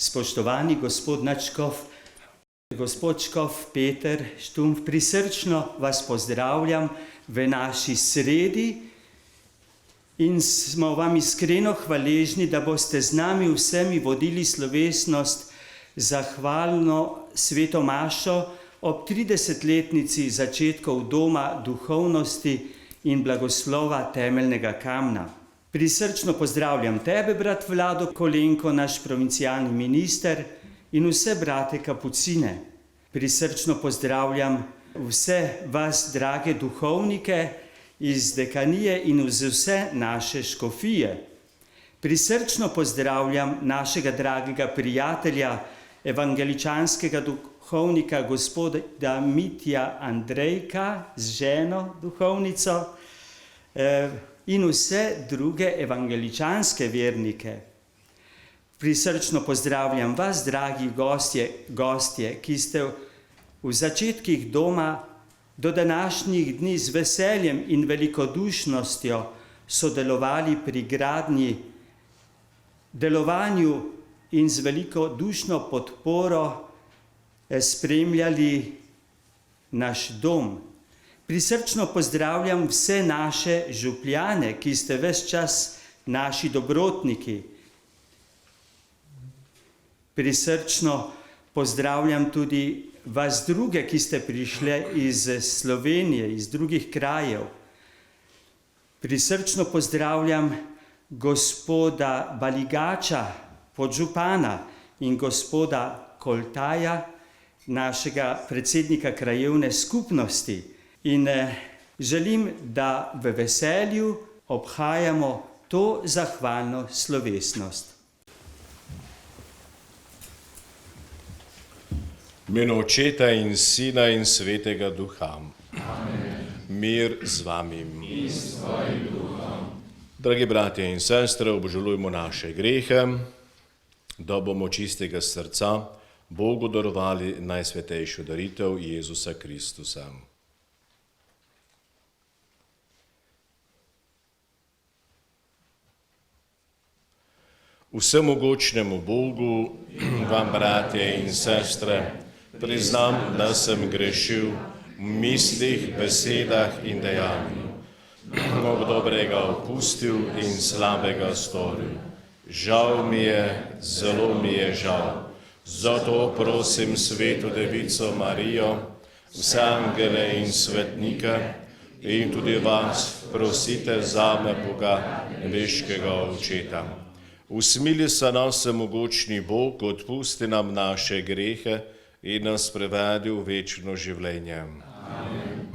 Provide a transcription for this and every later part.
Spoštovani gospod nadškof, gospod škof Peter Štumpf, prisrčno vas pozdravljam v naši sredi in smo vam iskreno hvaležni, da boste z nami vsemi vodili slovesnost zahvalno sveto mašo ob 30-letnici začetkov Doma duhovnosti in blagoslova temeljnega kamna. Prisrčno pozdravljam tebe, brat Vlado Kolenko, naš provincialni minister, in vse brate kapucine. Prisrčno pozdravljam vse vas, drage duhovnike iz dekanije in vse naše škofije. Prisrčno pozdravljam našega dragega prijatelja, evangeličanskega duhovnika gospoda Mitja Andrejka z ženo duhovnico in vse druge evangeličanske vernike. Prisrčno pozdravljam vas, dragi gostje, ki ste v začetkih doma do današnjih dni z veseljem in velikodušnostjo sodelovali pri gradnji, delovanju in z velikodušno podporo spremljali naš dom. Prisrčno pozdravljam vse naše župljane, ki ste ves čas naši dobrotniki. Prisrčno pozdravljam tudi vas druge, ki ste prišli iz Slovenije, iz drugih krajev. Prisrčno pozdravljam gospoda Baligača, podžupana, in gospoda Koltaja, našega predsednika krajevne skupnosti. In želim, da v veselju obhajamo to zahvalno slovesnost. V imenu Očeta in Sina in Svetega Duha. Amen. Mir z vami. In s tvojim duhom. Dragi bratje in sestre, obžalujmo naše grehe, da bomo čistega srca Bogu darovali najsvetejšo daritev Jezusa Kristusa. Vsemogočnemu Bogu, vam, bratje in sestre, priznam, da sem grešil v mislih, besedah in dejanju, mnogo dobrega opustil in slabega storil. Žal mi je, zelo mi je žal. Zato prosim Sveto Devico Marijo, vse angele in svetnike in tudi vas prosite zame, Boga, nebeškega Očeta. Usmili se nas vsemogočni Bog, odpusti nam naše grehe in nas prevedi v večno življenje. Amen.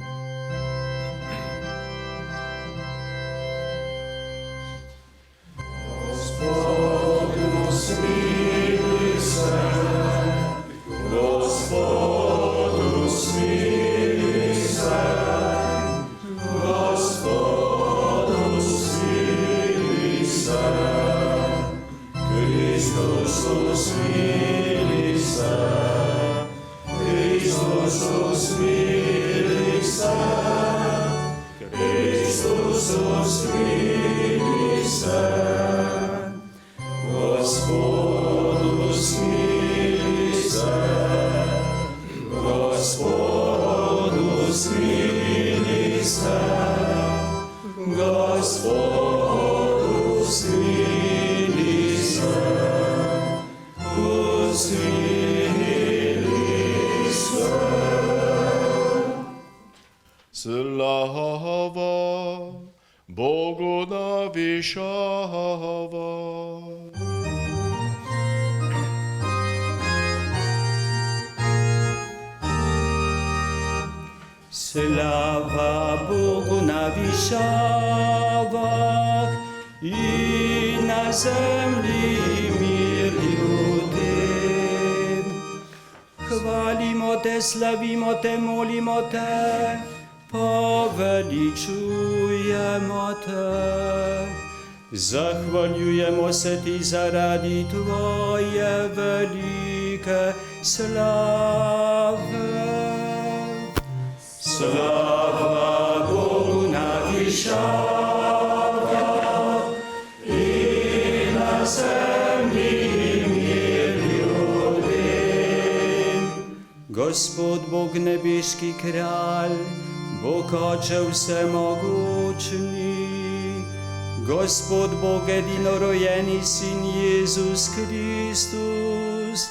Gospodu smili se, Gospodu smili se, Gospodu smili se, Kristusu smili se, Kristusu smili se, Kristusu smili se. Gospodu smili se, Gospodu smili se, Gospodu smili se, usmili se. Slava Bogu na višavah. Slava Bogu na višavah in na zemlji mir ljudem. Hvalimo te, slavimo te, molimo te, poveličujemo te. Zahvaljujemo se ti zaradi tvoje velike slave. Slava Bogu na višavah in na zemlji mir ljudem. Gospod Bog nebeški kralj, Bog Oče vsemogočni, Gospod Bog edinorojeni Sin Jezus Kristus,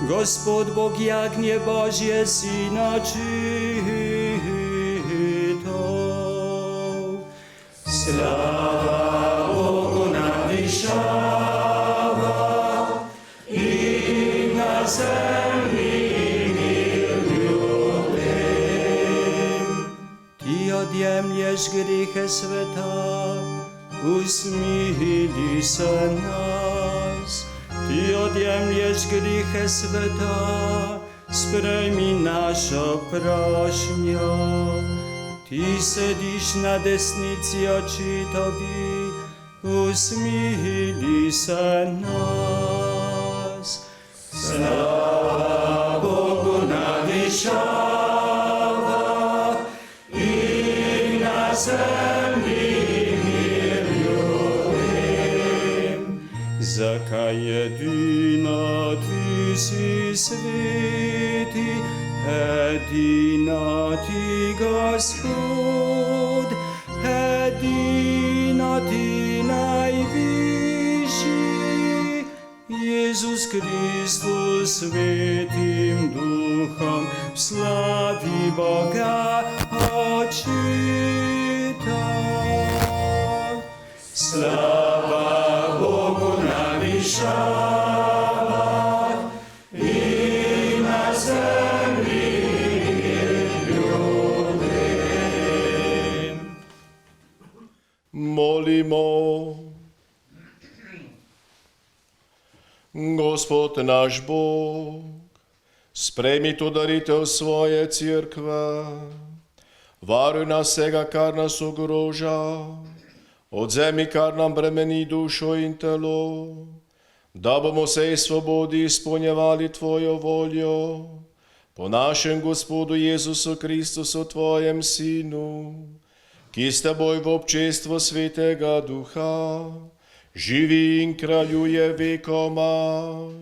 Gospod Bog jagnje Božje Sina čitov. Slava Bogu na višavah in na zemlji mir ljudem. Ti odjemlješ grehe sveta, usmili se nas. Ti odjemlješ grehe sveta, sprejmi našo prošnjo. Ti sediš na desnici Očetovi, usmili se nas. Slava Bogu na višavah in na zemlji mir ljudem. Zakaj edina Ti si sveti, edina Ti Gospod, edina Ti najvišji, Jezus Kristus svetim duhom, v slavi Boga Očeta. Slava Bogu na višavah in na zemlji mir ljudem. Molimo. Gospod naš Bog, sprejmi to daritev svoje cerkve, varuj nas vsega, kar nas ogroža, odzemi, kar nam bremeni dušo in telo, da bomo vsej svobodi izpolnjevali Tvojo voljo, po našem Gospodu Jezusu Kristusu, Tvojem Sinu, ki s Teboj v občestvu Svetega Duha živi in kraljuje vekomaj.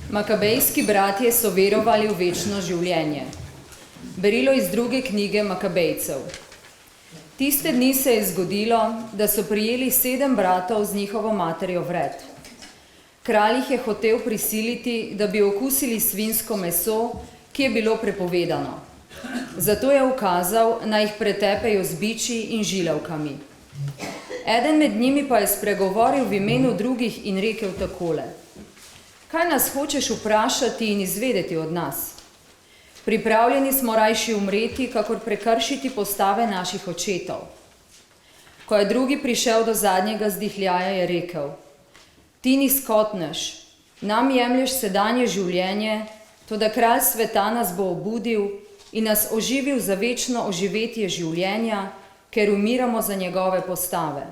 Makabejski bratje so verovali v večno življenje. Berilo iz 2. knjige Makabejcev. Tiste dni se je zgodilo, da so prijeli 7 bratov z njihovo materjo vred. Kralj jih je hotel prisiliti, da bi okusili svinjsko meso, ki je bilo prepovedano. Zato je ukazal, naj jih pretepejo z biči in žilavkami. Eden med njimi pa je spregovoril v imenu drugih in rekel takole: Kaj nas hočeš vprašati in izvedeti od nas? Pripravljeni smo rajši umreti, kakor prekršiti postave naših očetov. Ko je drugi prišel do zadnjega zdihljaja, je rekel: Ti nizkotnež, nam jemlješ sedanje življenje, toda kralj sveta nas bo obudil in nas oživil za večno oživetje življenja, ker umiramo za njegove postave.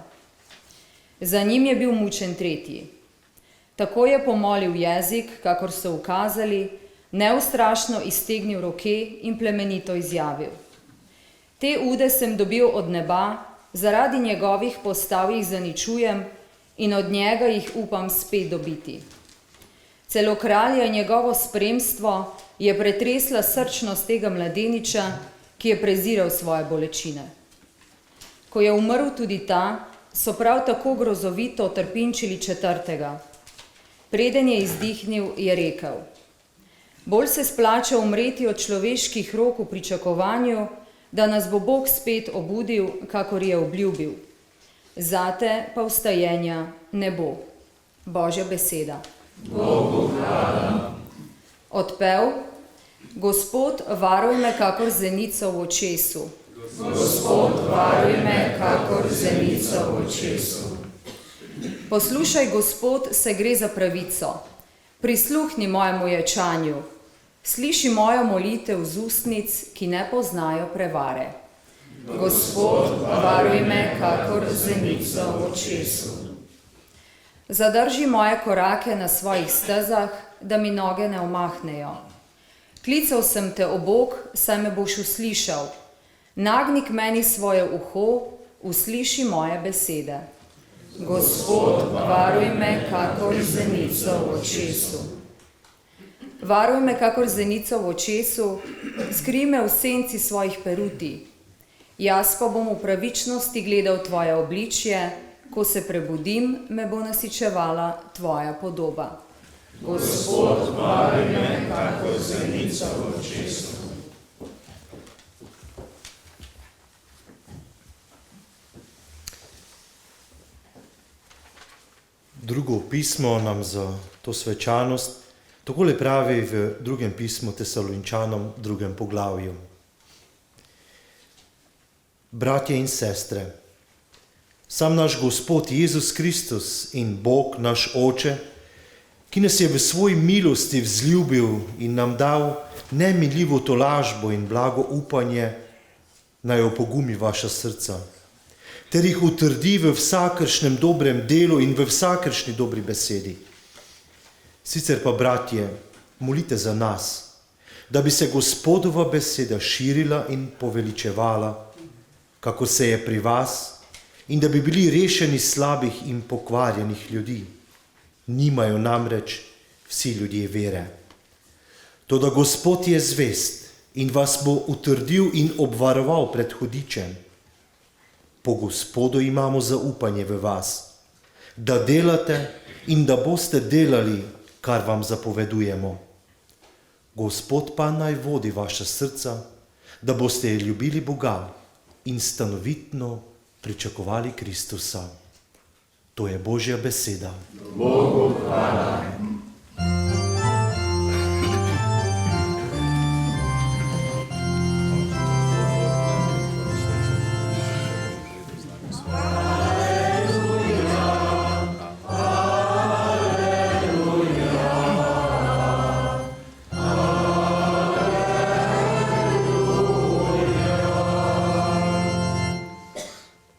Za njim je bil mučen tretji. Tako je pomolil jezik, kakor so ukazali, neustrašno iztegnil roke in plemenito izjavil: Te ude sem dobil od neba, zaradi njegovih postav jih zaničujem in od njega jih upam spet dobiti. Celo kralja in njegovo spremstvo je pretresla srčnost tega mladeniča, ki je preziral svoje bolečine. Ko je umrl tudi ta, so prav tako grozovito trpinčili četrtega. Preden je izdihnil, je rekel: Bolj se splača umreti od človeških rok v pričakovanju, da nas bo Bog spet obudil, kakor je obljubil. Zate pa vstajenja ne bo. Božja beseda. Bogu hvala. Odpev: Gospod, varuj me kakor zenico v očesu. Gospod, varuj me kakor zenico v očesu. Poslušaj, Gospod, se gre za pravico. Prisluhni mojemu ječanju. Sliši mojo molitev z ustnic, ki ne poznajo prevare. Gospod, varuj me kakor zenico v očesu. Zadrži moje korake na svojih stezah, da mi noge ne omahnejo. Klical sem te, o Bog, saj me boš uslišal. Nagni k meni svoje uho, usliši moje besede. Gospod, varuj me, kakor zenico v očesu. Varuj me, kakor zenico v očesu, skrij me v senci svojih peruti. Jaz pa bom v pravičnosti gledal tvoje obličje, ko se prebudim, me bo nasičevala tvoja podoba. Gospod, varuj me, kakor zenica v očesu. Drugo pismo nam za to svečanost takole pravi v drugem pismu Tesaloničanom, 2. poglavju. Bratje in sestre, sam naš Gospod Jezus Kristus in Bog, naš Oče, ki nas je v svoji milosti vzljubil in nam dal neminljivo tolažbo in blago upanje, naj opogumi vaša srca, ter jih utrdi v vsakršnem dobrem delu in v vsakršni dobri besedi. Sicer pa, bratje, molite za nas, da bi se Gospodova beseda širila in poveličevala, kako se je pri vas, in da bi bili rešeni slabih in pokvarjenih ljudi. Nimajo namreč vsi ljudje vere. Toda Gospod je zvest in vas bo utrdil in obvaroval pred hudičem. Po Gospodu imamo zaupanje v vas, da delate in da boste delali, kar vam zapovedujemo. Gospod pa naj vodi vaša srca, da boste ljubili Boga in stanovitno pričakovali Kristusa. To je Božja beseda. Bogu hvala.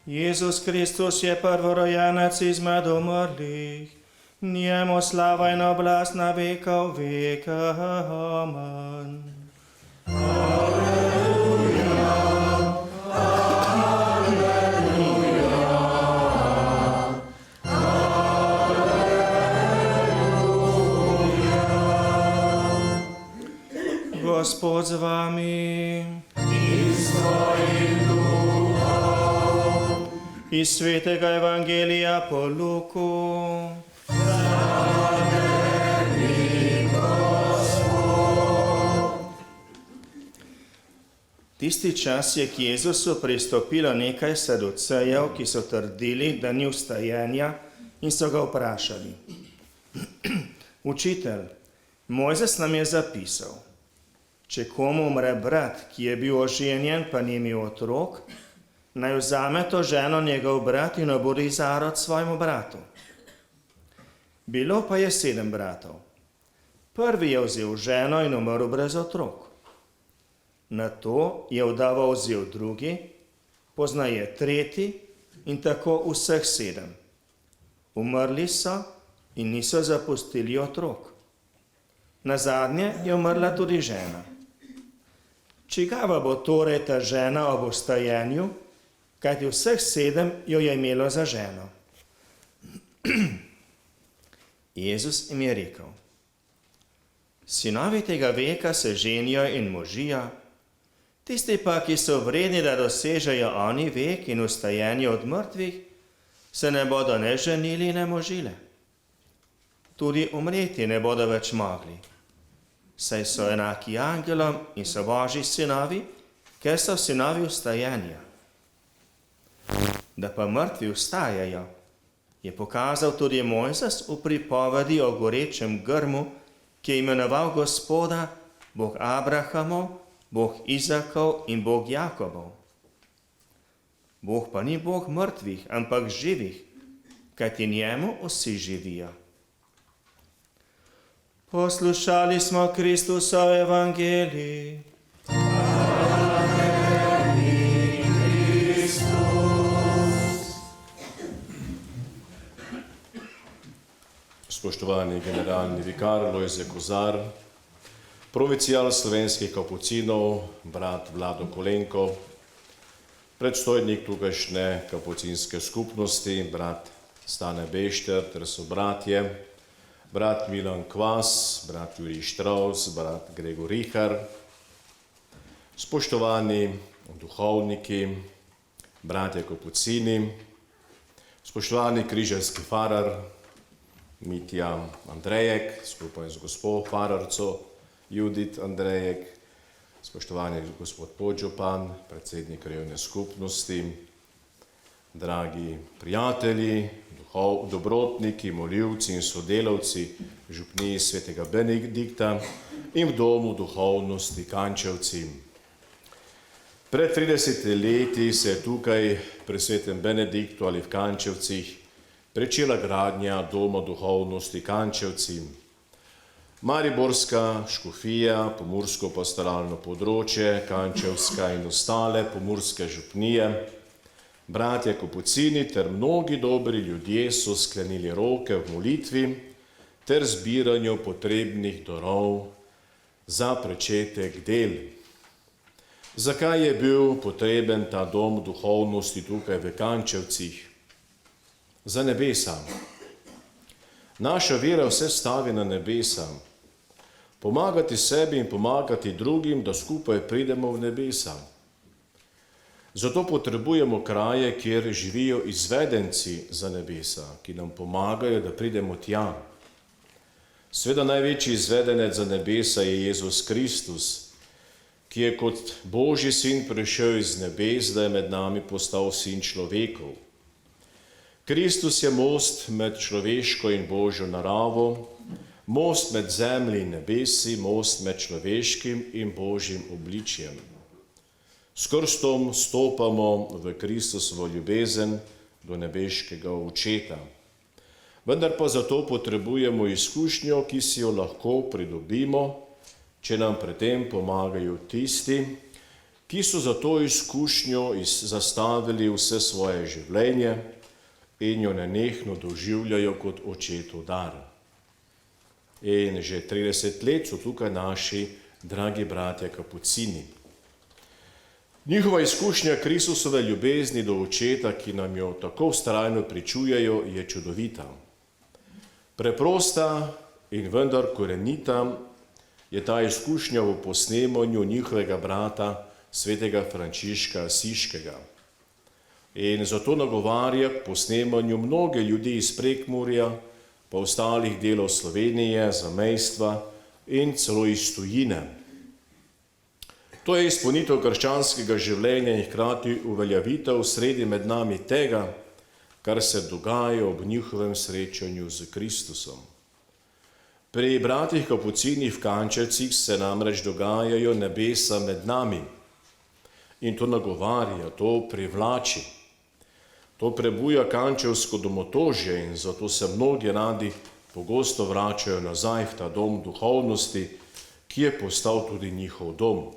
Jezus Kristus je prvorojenec izmed umrlih, njemu slava in oblast na veka v veka. Amen. Gospod z vami. Iz svetega evangelija po Luku. Tisti čas je k Jezusu pristopilo nekaj saducejev, ki so trdili, da ni vstajenja, in so ga vprašali: Učitelj, Mojzes nam je zapisal, če komu umre brat, ki je bil oženjen, pa ni imel otrok, naj vzame to ženo njegov brat in obori zarod svojemu bratu. Bilo pa je 7 bratov. Prvi je vzel ženo in umrl brez otrok. Nato je vdavo vzel drugi, poznaje tretji in tako vseh 7. Umrli so in niso zapustili otrok. Nazadnje je umrla tudi žena. Čigava bo torej ta žena ob vstajenju, kajti vseh 7 jo je imelo za ženo? Jezus jim je rekel: Sinovi tega veka se ženijo in možijo, tisti pa, ki so vredni, da dosežejo oni vek in vstajenje od mrtvih, se ne bodo ne ženili, ne možile. Tudi umreti ne bodo več mogli, saj so enaki angelom in so Božji sinovi, ker so sinovi vstajenja. Da pa mrtvi vstajajo, je pokazal tudi Mojzes v pripovedi o gorečem grmu, ki je imenoval Gospoda, Bog Abrahamov, Bog Izakov in Bog Jakobov. Bog pa ni Bog mrtvih, ampak živih, kajti njemu vsi živijo. Poslušali smo Kristusov evangelij. Spoštovani generalni vikar Lojze Kozar, provincial slovenskih kapucinov, brat Vlado Kolenko, predstojnik tukajšnje kapucinske skupnosti, brat Stane Bešter ter sobratje, brat Milan Kvas, brat Jurij Štraus, brat Gregor Richar, spoštovani duhovniki, bratje Kapucini, spoštovani križarski farar Mitja Andrejek, skupaj z gospo fararco Judit Andrejek, spoštovani gospod podžupan, predsednik krajevne skupnosti, dragi prijatelji, dobrotniki, molivci in sodelavci župniji svetega Benedikta in v domu duhovnosti Kančevci. Pred 30 leti se je tukaj pri svetem Benediktu ali v Kančevcih pričela gradnja doma duhovnosti Kančevci. Mariborska škofija, pomursko pastoralno področje, Kančevska in ostale pomurske župnije, bratje Kapucini ter mnogi dobri ljudje so sklenili roke v molitvi ter zbiranju potrebnih darov za pričetek del. Zakaj je bil potreben ta dom duhovnosti tukaj v Kančevcih? Za nebesa. Naša vera vse stavi na nebesa. Pomagati sebi in pomagati drugim, da skupaj pridemo v nebesa. Zato potrebujemo kraje, kjer živijo izvedenci za nebesa, ki nam pomagajo, da pridemo tja. Sveda največji izvedenec za nebesa je Jezus Kristus, ki je kot Božji sin prišel iz nebes, da je med nami postal sin človekov. Kristus je most med človeško in Božjo naravo, most med zemlji in nebesi, most med človeškim in Božjim obličjem. S krstom stopamo v Kristusovo ljubezen do nebeškega Očeta. Vendar pa zato potrebujemo izkušnjo, ki si jo lahko pridobimo, če nam pri tem pomagajo tisti, ki so za to izkušnjo zastavili vse svoje življenje in jo nenehno doživljajo kot Očetov dar. In že 30 let so tukaj naši dragi bratje Kapucini. Njihova izkušnja Kristusove ljubezni do Očeta, ki nam jo tako vztrajno pričujejo, je čudovita. Preprosta in vendar korenita je ta izkušnja v posnemanju njihovega brata, svetega Frančiška Asiškega. In zato nagovarja k posnemanju mnoge ljudi iz Prekmurja, pa ostalih delov Slovenije, zamejstva in celo iz tujine. To je izpolnitev krščanskega življenja in hkrati uveljavitev sredi med nami tega, kar se dogaja ob njihovem srečanju z Kristusom. Pri bratih Kapucinih v Kančevcih se namreč dogajajo nebesa med nami. In to nagovarja, to privlači. To prebuja kančevsko domotožje in zato se mnogi radi pogosto vračajo nazaj v ta dom duhovnosti, ki je postal tudi njihov dom.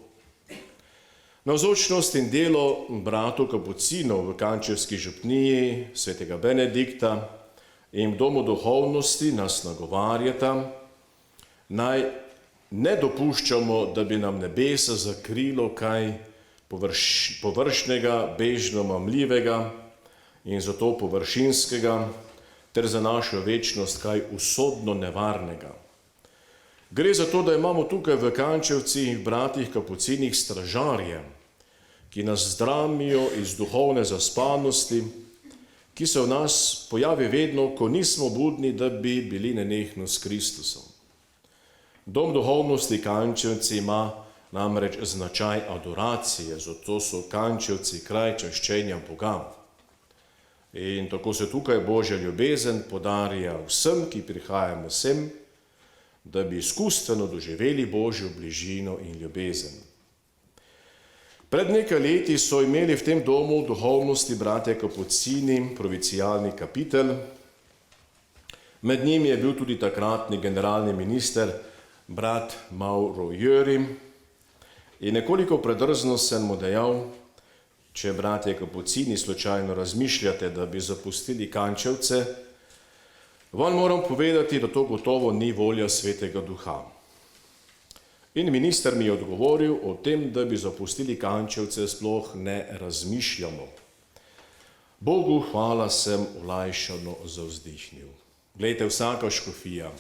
Navzočnost in delo bratov Kapucinov v Kančevski župniji svetega Benedikta in v domu duhovnosti nas nagovarjata, naj ne dopuščamo, da bi nam nebesa zakrilo kaj površnega, bežno mamljivega in zato površinskega, ter za našo večnost kaj usodno nevarnega. Gre za to, da imamo tukaj v Kančevcih bratih Kapucinih stražarje, ki nas zdramijo iz duhovne zaspanosti, ki se v nas pojavi vedno, ko nismo budni, da bi bili nenehno s Kristusom. Dom duhovnosti Kančevci ima namreč značaj adoracije, zato so Kančevci kraj čaščenja Boga. In tako se tukaj Božja ljubezen podarja vsem, ki prihajamo sem, da bi izkustveno doživeli Božjo bližino in ljubezen. Pred nekaj leti so imeli v tem domu duhovnosti bratje Kapucini provincialni kapitel. Med njimi je bil tudi takratni generalni minister, brat Mauro Jöri. In nekoliko predrzno sem mu dejal, če bratje Kapucini slučajno razmišljate, da bi zapustili Kančevce, vam moram povedati, da to gotovo ni volja Svetega Duha. In minister mi je odgovoril o tem, da bi zapustili Kančevce, sploh ne razmišljamo. Bogu hvala, sem olajšano zavzdihnil. Glejte, vsaka škofija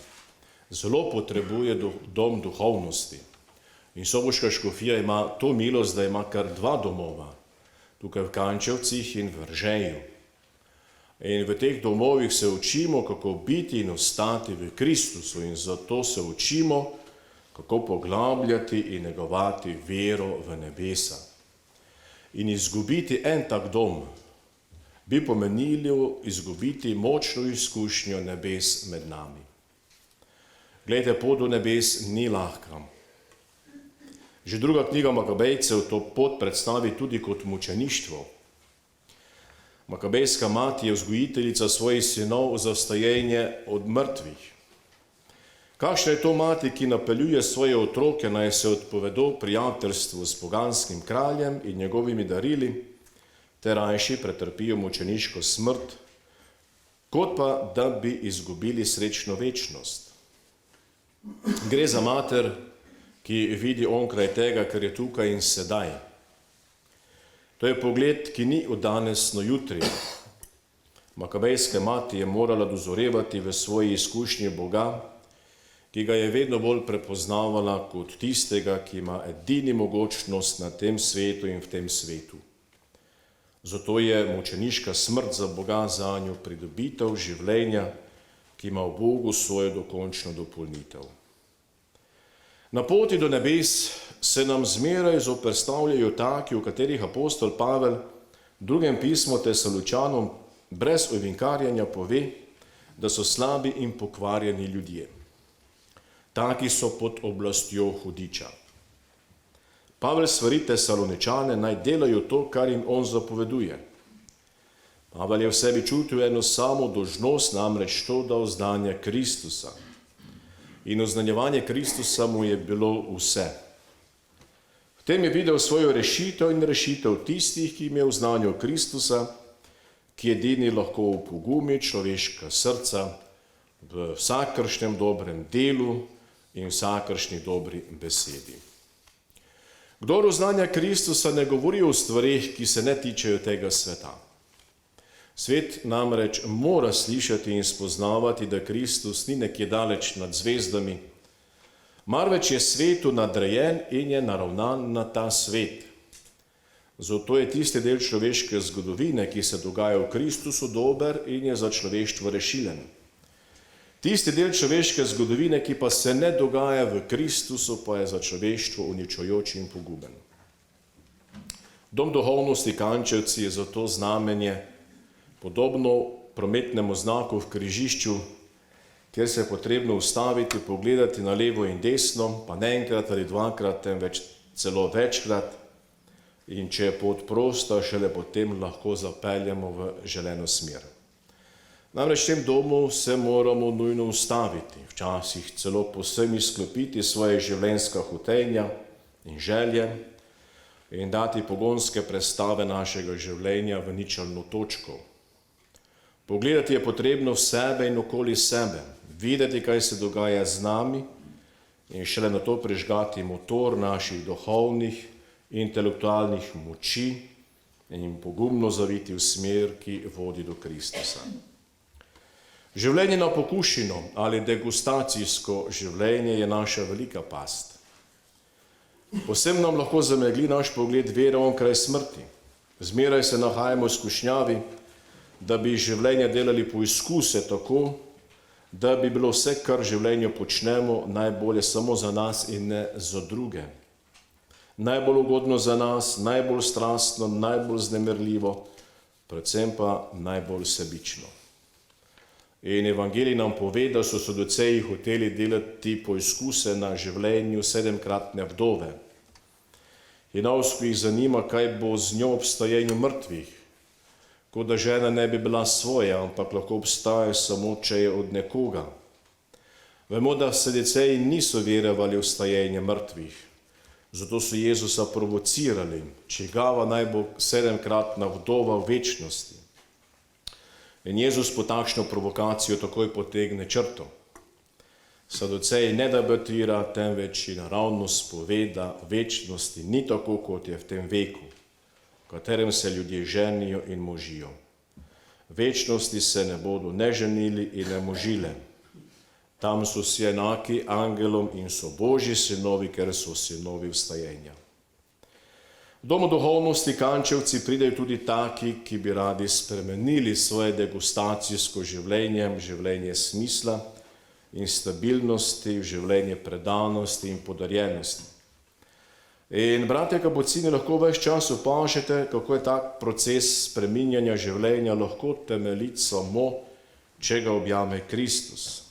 zelo potrebuje dom duhovnosti. In soboška škofija ima to milost, da ima kar 2 domova, tukaj v Kančevcih in v Ržeju. In v teh domovih se učimo, kako biti in ostati v Kristusu, in zato se učimo, kako poglabljati in negovati vero v nebesa. In izgubiti en tak dom bi pomenilo izgubiti močno izkušnjo nebes med nami. Glejte, pot do nebes ni lahka. Že druga knjiga Makabejcev to pot predstavi tudi kot mučeništvo. Makabejska mati je vzgojiteljica svojih sinov za vstajenje od mrtvih. Kakšna je to mati, ki napeljuje svoje otroke, naj se odpovedo prijateljstvu s poganskim kraljem in njegovimi darili, ter rajši pretrpijo mučeniško smrt, kot pa da bi izgubili srečno večnost. Gre za mater, ki vidi onkraj tega, kar je tukaj in sedaj. To je pogled, ki ni od danes na jutri. Makabejska mati je morala dozorevati v svoji izkušnji Boga, ki ga je vedno bolj prepoznavala kot tistega, ki ima edini mogočnost na tem svetu in v tem svetu. Zato je mučeniška smrt za Boga zanjo pridobitev življenja, ki ima v Bogu svojo dokončno dopolnitev. Na poti do nebes se nam zmeraj zoperstavljajo taki, o katerih apostol Pavel v 2. pismu Tesaločanom brez ovinkarjanja pove, da so slabi in pokvarjeni ljudje. Taki so pod oblastjo hudiča. Pavel svari Tesaloničane, naj delajo to, kar jim on zapoveduje. Pavel je v sebi čutil eno samo dolžnost, namreč to, da oznanja Kristusa. In oznanjevanje Kristusa mu je bilo vse. V tem je videl svojo rešitev in rešitev tistih, ki jim je oznanjal Kristusa, ki edini lahko opogumi človeška srca v vsakršnem dobrem delu in vsakršni dobri besedi. Kdor oznanja Kristusa, ne govori o stvareh, ki se ne tičejo tega sveta. Svet namreč mora slišati in spoznavati, da Kristus ni nekje daleč nad zvezdami, marveč je svetu nadrejen in je naravnan na ta svet. Zato je tisti del človeške zgodovine, ki se dogaja v Kristusu, dober in je za človeštvo rešilen. Tisti del človeške zgodovine, ki pa se ne dogaja v Kristusu, pa je za človeštvo uničujoč in poguben. Dom duhovnosti Kančevci je zato znamenje podobno prometnemu znaku v križišču, kjer se je potrebno ustaviti, pogledati na levo in desno, pa ne enkrat ali 2krat, temveč celo večkrat. In če je pot prosta, šele potem lahko zapeljemo v želeno smer. Namreč v tem domu se moramo nujno ustaviti, včasih celo povsem izklopiti svoje življenjska hotenja in želje in dati pogonske prestave našega življenja v ničelno točko. Pogledati je potrebno v sebe in okoli sebe, videti, kaj se dogaja z nami in šele na to prižgati motor naših duhovnih in intelektualnih moči in pogumno zaviti v smer, ki vodi do Kristusa. Življenje na pokušino ali degustacijsko življenje je naša velika past. Posebno nam lahko zamegli naš pogled vere onkraj smrti. Zmeraj se nahajamo v skušnjavi, da bi življenje delali po izkuse tako, da bi bilo vse, kar v življenju počnemo, najbolje samo za nas in ne za druge. Najbolj ugodno za nas, najbolj strastno, najbolj vznemirljivo, predvsem pa najbolj sebično. In evangelij nam pove, da so Saduceji hoteli delati poizkuse na življenju 7-kratne vdove. Hinavsko jih zanima, kaj bo z njo ob vstajenju mrtvih, kot da žena ne bi bila svoja, ampak lahko obstaja samo, če je od nekoga. Vemo, da Saduceji niso verovali v vstajenje mrtvih, zato so Jezusa provocirali, čigava naj bo 7-kratna vdova v večnosti. In Jezus po takšno provokacijo takoj potegne črto. Saduceji ne debatira, temveč in naravno spoveda, večnosti ni tako, kot je v tem veku, v katerem se ljudje ženijo in možijo. večnosti se ne bodo ne ženili in ne možile. Tam so si enaki angelom in so Božji sinovi, ker so sinovi vstajenja. V domu duhovnosti Kančevci pridejo tudi taki, ki bi radi spremenili svoje degustacijsko življenje smisla in stabilnosti, v življenje predanosti in podarjenosti. In bratje kapucini, lahko ves čas opažate, kako je tak proces spreminjanja življenja lahko temeljit samo, če ga objame Kristus.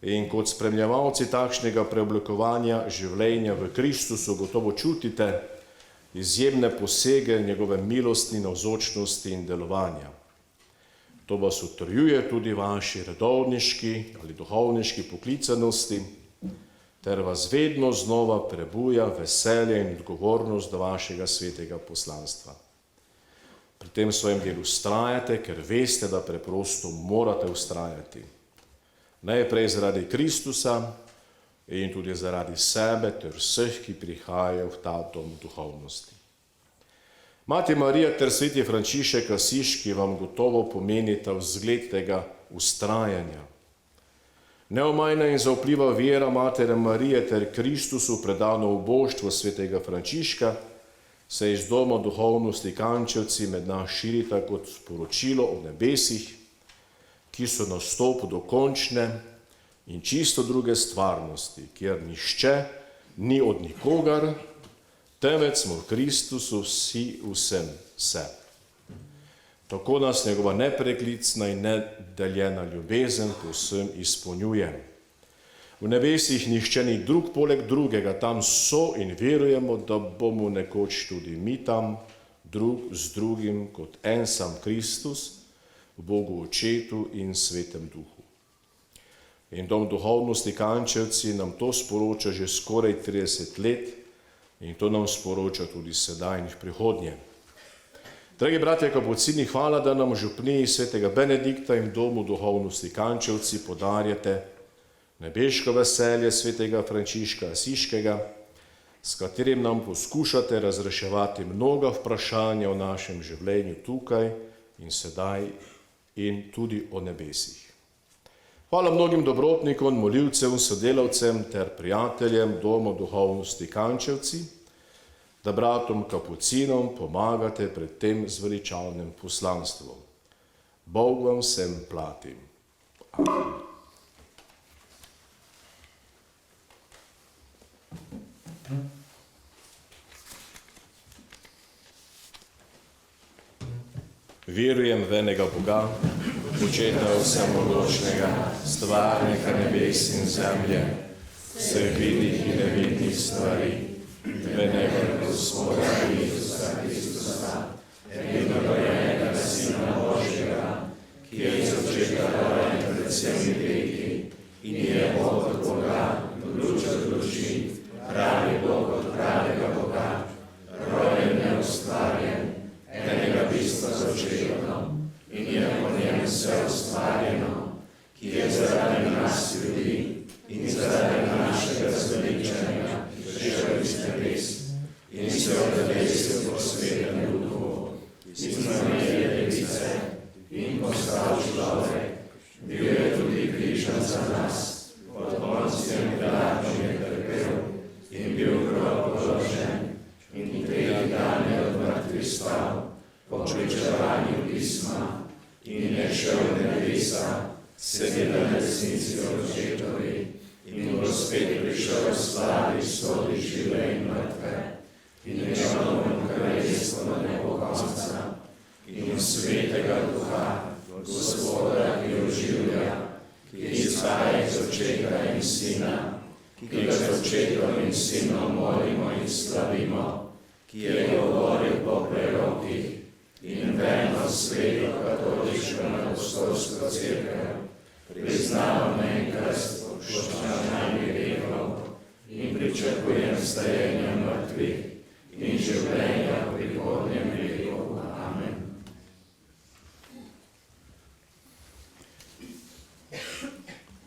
In kot spremljevalci takšnega preoblikovanja življenja v Kristusu gotovo čutite izjemne posege njegove milosti, navzočnosti in delovanja. To vas utrjuje tudi vaši redovniški ali duhovniški poklicanosti, ter vas vedno znova prebuja veselje in odgovornost do vašega svetega poslanstva. Pri tem svojem delu vztrajate, ker veste, da preprosto morate vztrajati. Najprej zaradi Kristusa in tudi zaradi sebe ter vseh, ki prihajajo v ta dom duhovnosti. Mati Marija ter sveti Frančišek Asiški vam gotovo pomenita vzgled tega vztrajanja. Neomajna in zaupljiva vera Matere Marije ter Kristusu predano uboštvo svetega Frančiška se iz doma duhovnosti Kančevci med nas širita kot sporočilo o nebesih, ki so nastop dokončne in čisto druge stvarnosti, kjer nišče ni od nikogar, temveč smo v Kristusu vsi vsem vse. Tako nas njegova nepreklicna in nedeljena ljubezen povsem izpolnjuje. V nebesih nihče ni drug poleg drugega, tam so in verujemo, da bomo nekoč tudi mi tam, drug z drugim kot en sam Kristus, v Bogu Očetu in Svetem Duhu. In dom duhovnosti Kančevci nam to sporoča že skoraj 30 let in to nam sporoča tudi sedaj in v prihodnje. Dragi bratje kapucini, hvala, da nam v župniji svetega Benedikta in domu duhovnosti Kančevci podarjate nebeško veselje svetega Frančiška Asiškega, s katerim nam poskušate razreševati mnoga vprašanja o našem življenju tukaj in sedaj in tudi o nebesih. Hvala mnogim dobrotnikom, molilcem, sodelavcem ter prijateljem doma duhovnosti Kančevci, da bratom kapucinom pomagate pred tem zveličavnim poslanstvom. Bog vam vsem plati. Amen. Verujem v enega Boga, Očeta vsemogočnega, stvarnika nebes in zemlje, vseh vidnih in nevidnih stvari, v enega Gospoda Jezusa Kristusa, enega Sina Božjega, ki je iz očeta rojen pred vsemi veki in je Bog od Boga, luč od luči, pravi Bog od pravega Boga, rojen neustvarjen, enega bistva z očetom in je po njem vse ustvarjeno, ki je zaradi nas ljudi in zaradi našega zveličanja prišel iz nebes in se odevesil po svetem duhu, iz Marije Device in postal človek, bil je tudi križan za nas, pod Poncijem Pilatom je trpel in bil v grob položen in tretji dan je od mrtvih stal, po pričevanju pisma in je šel v nebesa, sedi na desnici Očetovi in bo spet prišel v slavi sodi žive in mrtve in njegovemu kraljestvu ne bo konca in svetega Duha, Gospoda, ki oživlja, ki izhaja iz Očeta in Sina, ki ga z Očetom in Sinom molimo in slavimo, ki je govoril po prerokih in v eno sveto katoliško apostolsko cerkev, priznavam en krst, poštovanje grekov in pričakujem vstajenja mrtvih in življenja v prihodnjem veku. Amen.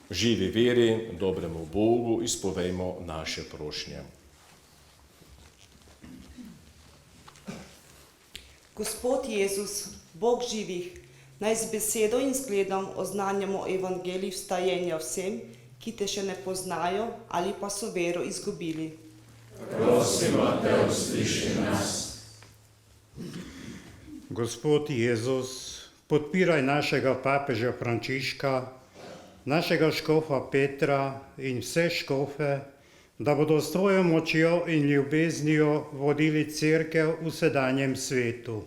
Živi veri, dobremu Bogu izpovejmo naše prošnje. Gospod Jezus, Bog živih, Naj z besedo in zgledom oznanjamo evangelij vstajenja vsem, ki te še ne poznajo ali pa so vero izgubili. Gospod Jezus, podpiraj našega papeža Frančiška, našega škofa Petra in vse škofe, da bodo s tvojo močjo in ljubeznijo vodili cerkev v sedanjem svetu.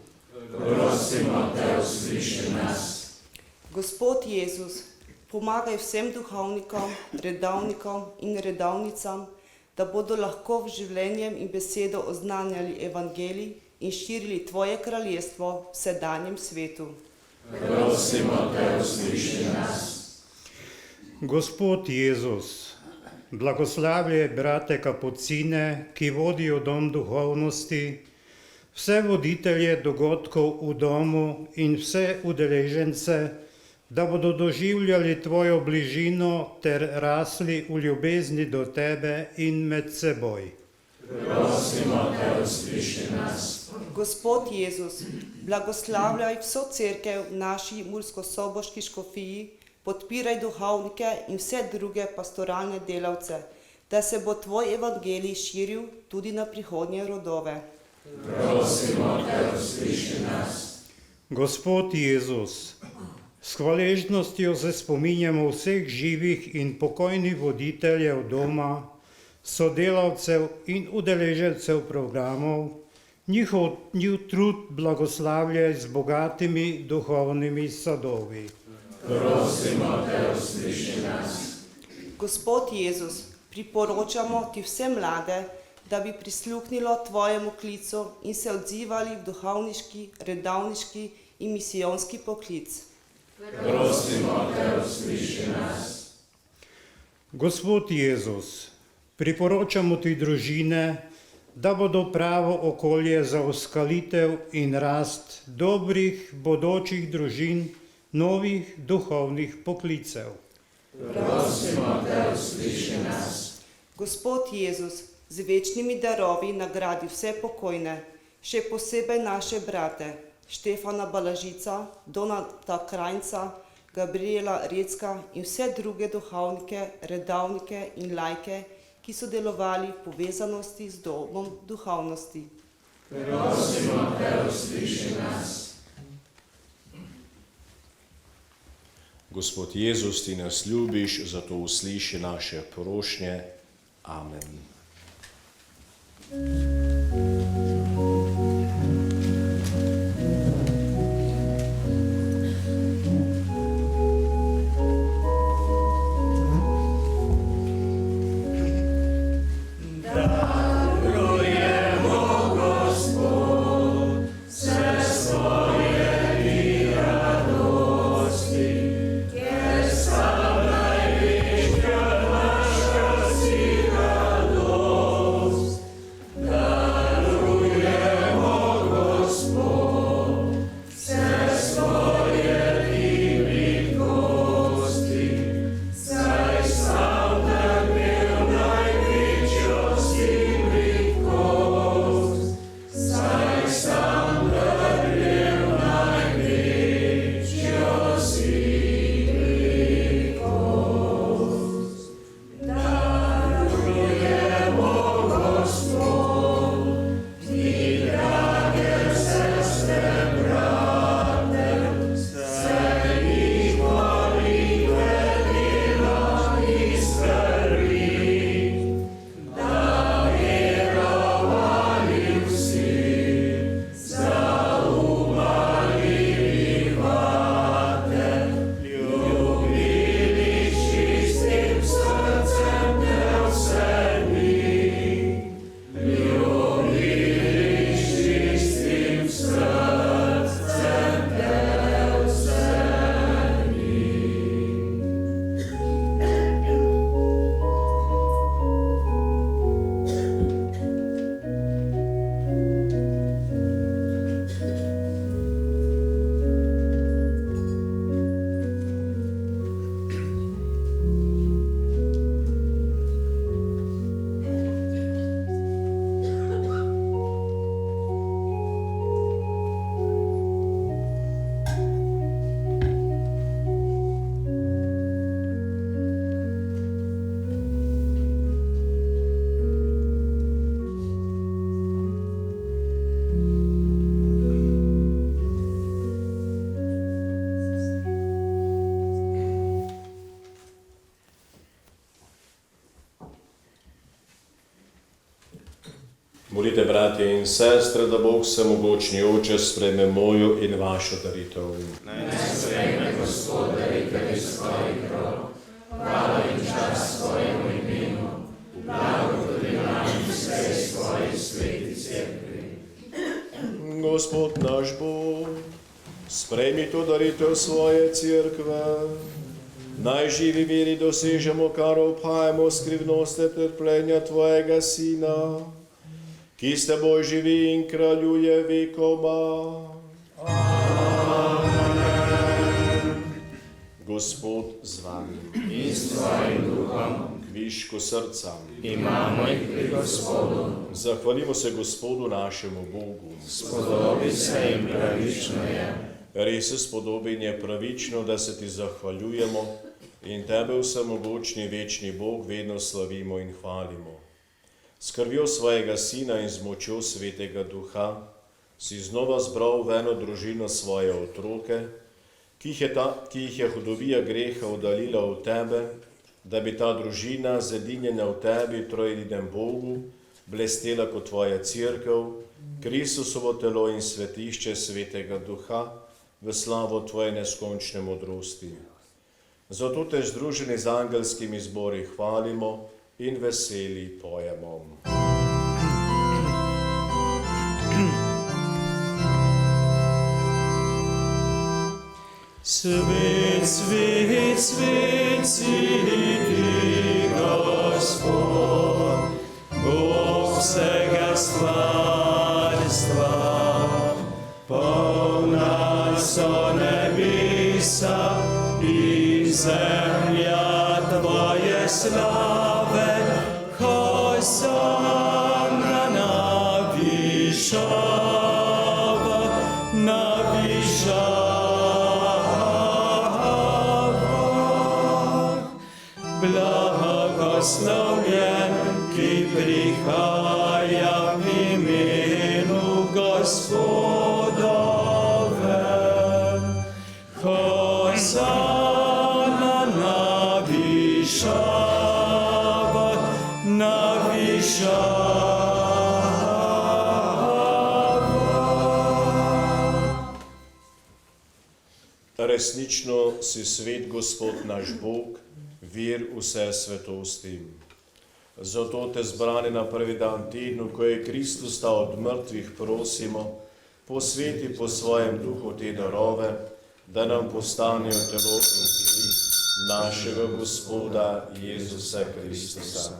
Gospod Jezus, pomagaj vsem duhovnikom, redovnikom in redovnicam, da bodo lahko v življenjem in besedo oznanjali evangelij in širili tvoje kraljestvo v sedanjem svetu. Gospod Jezus, blagoslavljaj brate kapucine, ki vodijo dom duhovnosti, vse voditelje dogodkov v domu in vse udeležence, da bodo doživljali tvojo bližino ter rasli v ljubezni do tebe in med seboj. Gospod Jezus, blagoslavljaj vso cerkev v naši murskosoboški škofiji, podpiraj duhovnike in vse druge pastoralne delavce, da se bo tvoj evangelij širil tudi na prihodnje rodove. Gospod Jezus, s hvaležnostjo se spominjamo vseh živih in pokojnih voditeljev doma, sodelavcev in udeležencev programov, njihov trud blagoslavljaj z bogatimi duhovnimi sadovi. Gospod Jezus, priporočamo ti vse mlade, da bi prisluhnilo tvojemu klicu in se odzivali v duhovniški, redovniški in misijonski poklic. Gospod Jezus, priporočamo ti družine, da bodo pravo okolje za uskalitev in rast dobrih bodočih družin, novih duhovnih poklicev. Gospod Jezus, z večnimi darovi nagradi vse pokojne, še posebej naše brate Štefana Balažica, Donata Krajnca, Gabriela Recka in vse druge duhovnike, redovnike in lajke, ki so delovali v povezanosti z domom duhovnosti. Gospod Jezus, ti nas ljubiš, zato usliši naše prošnje. Amen. Dar Molite, bratje in sestre, da Bog Vsemogočni Oče sprejme mojo in vašo daritev. Gospod naš Bog, sprejmi to daritev svoje cerkve. Naj živi veri dosežemo, kar obhajamo skrivnosti trpljenja tvojega Sina, ki s teboj živi in kraljuje vekoma. Amen. Gospod z vami. In s tvojim duhom Kvišku srca. imamo jih pri Gospodu. Zahvalimo se Gospodu našemu Bogu. Spodobi se in pravično je. Res je spodoben je pravično, da se ti zahvaljujemo in tebe vsemogočni večni Bog vedno slavimo in hvalimo. S krvjo svojega Sina in z močjo Svetega Duha si znova zbral v eno družino svoje otroke, ki jih je hudovija greha oddaljila od tebe, da bi ta družina zedinjena v tebi, trojedinem Bogu, blestela kot tvoja cerkev, Kristusovo telo in svetišče Svetega Duha, v slavo tvoje neskončne modrosti. Zato te združeni z angelskimi zbori hvalimo in veseli pojemo. Svet, svet, svet si ti, Gospod, Bog vsega stvarstva. Polna so nebesa in zemlja tvoje slave, hosana na višava, na višava. Blagoslovljen, ki prihaja v imenu Gospodovem. Hosana na višavah, na višavah. Resnično si svet Gospod naš Bog, vir vse svetosti. Zato te zbrani na prvi dan tednu, ko je Kristus stal od mrtvih, prosimo, posveti po svojem duhu te darove, da nam postanejo telo in kri našega Gospoda Jezusa Kristusa.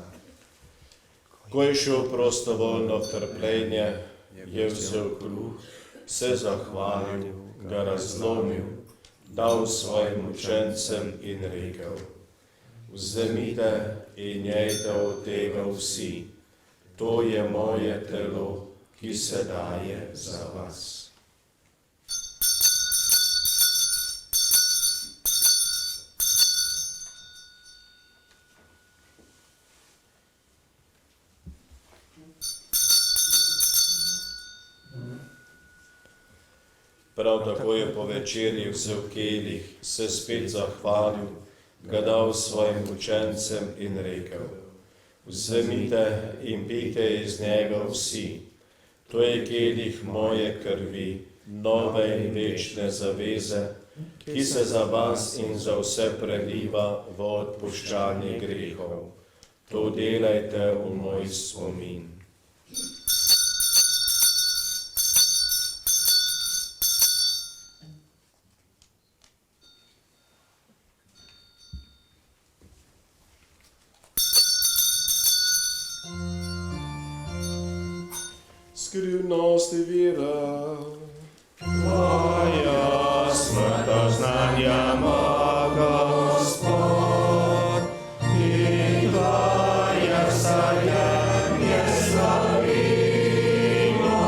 Ko je šel prostovoljno v trpljenje, je vzel kruh, se zahvalil, ga razlomil, dal svojim učencem in rekel: Vzemite in jejte od tega vsi, to je moje telo, ki se daje za vas. Prav tako je po večerji vzel kelih, se spet zahvalil, ga dal svojim učencem in rekel: Vzemite in pijte iz njega vsi, to je kelih moje krvi, nove in večne zaveze, ki se za vas in za vse preliva v odpuščanje grehov. To delajte v moj spomin. Skrivnosti vira. Tvoja smrta znanja ima Gospod, in tvoja vstajenje slavimo,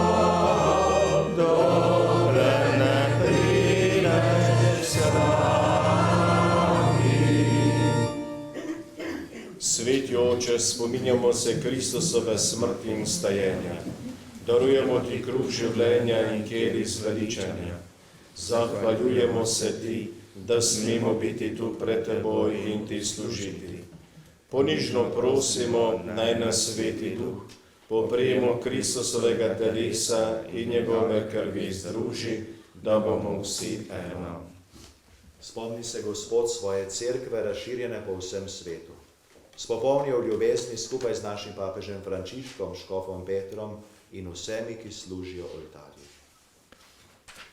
dokler ne prideš s nami. Sveti Oče, spominjamo se Kristusove smrti in vstajenja. Darujemo ti kruh življenja in kelih zveličanja. Zahvaljujemo se ti, da smemo biti tu pred teboj in ti služiti. Ponižno prosimo, naj nas Sveti Duh po prijemu Kristusovega telesa in njegove krvi združi, da bomo vsi eno. Spomni se Gospod svoje cerkve razširjene po vsem svetu. Spopolni v ljubezni skupaj z našim papežem Frančiškom, škofom Petrom in vsemi, ki služijo oltarju.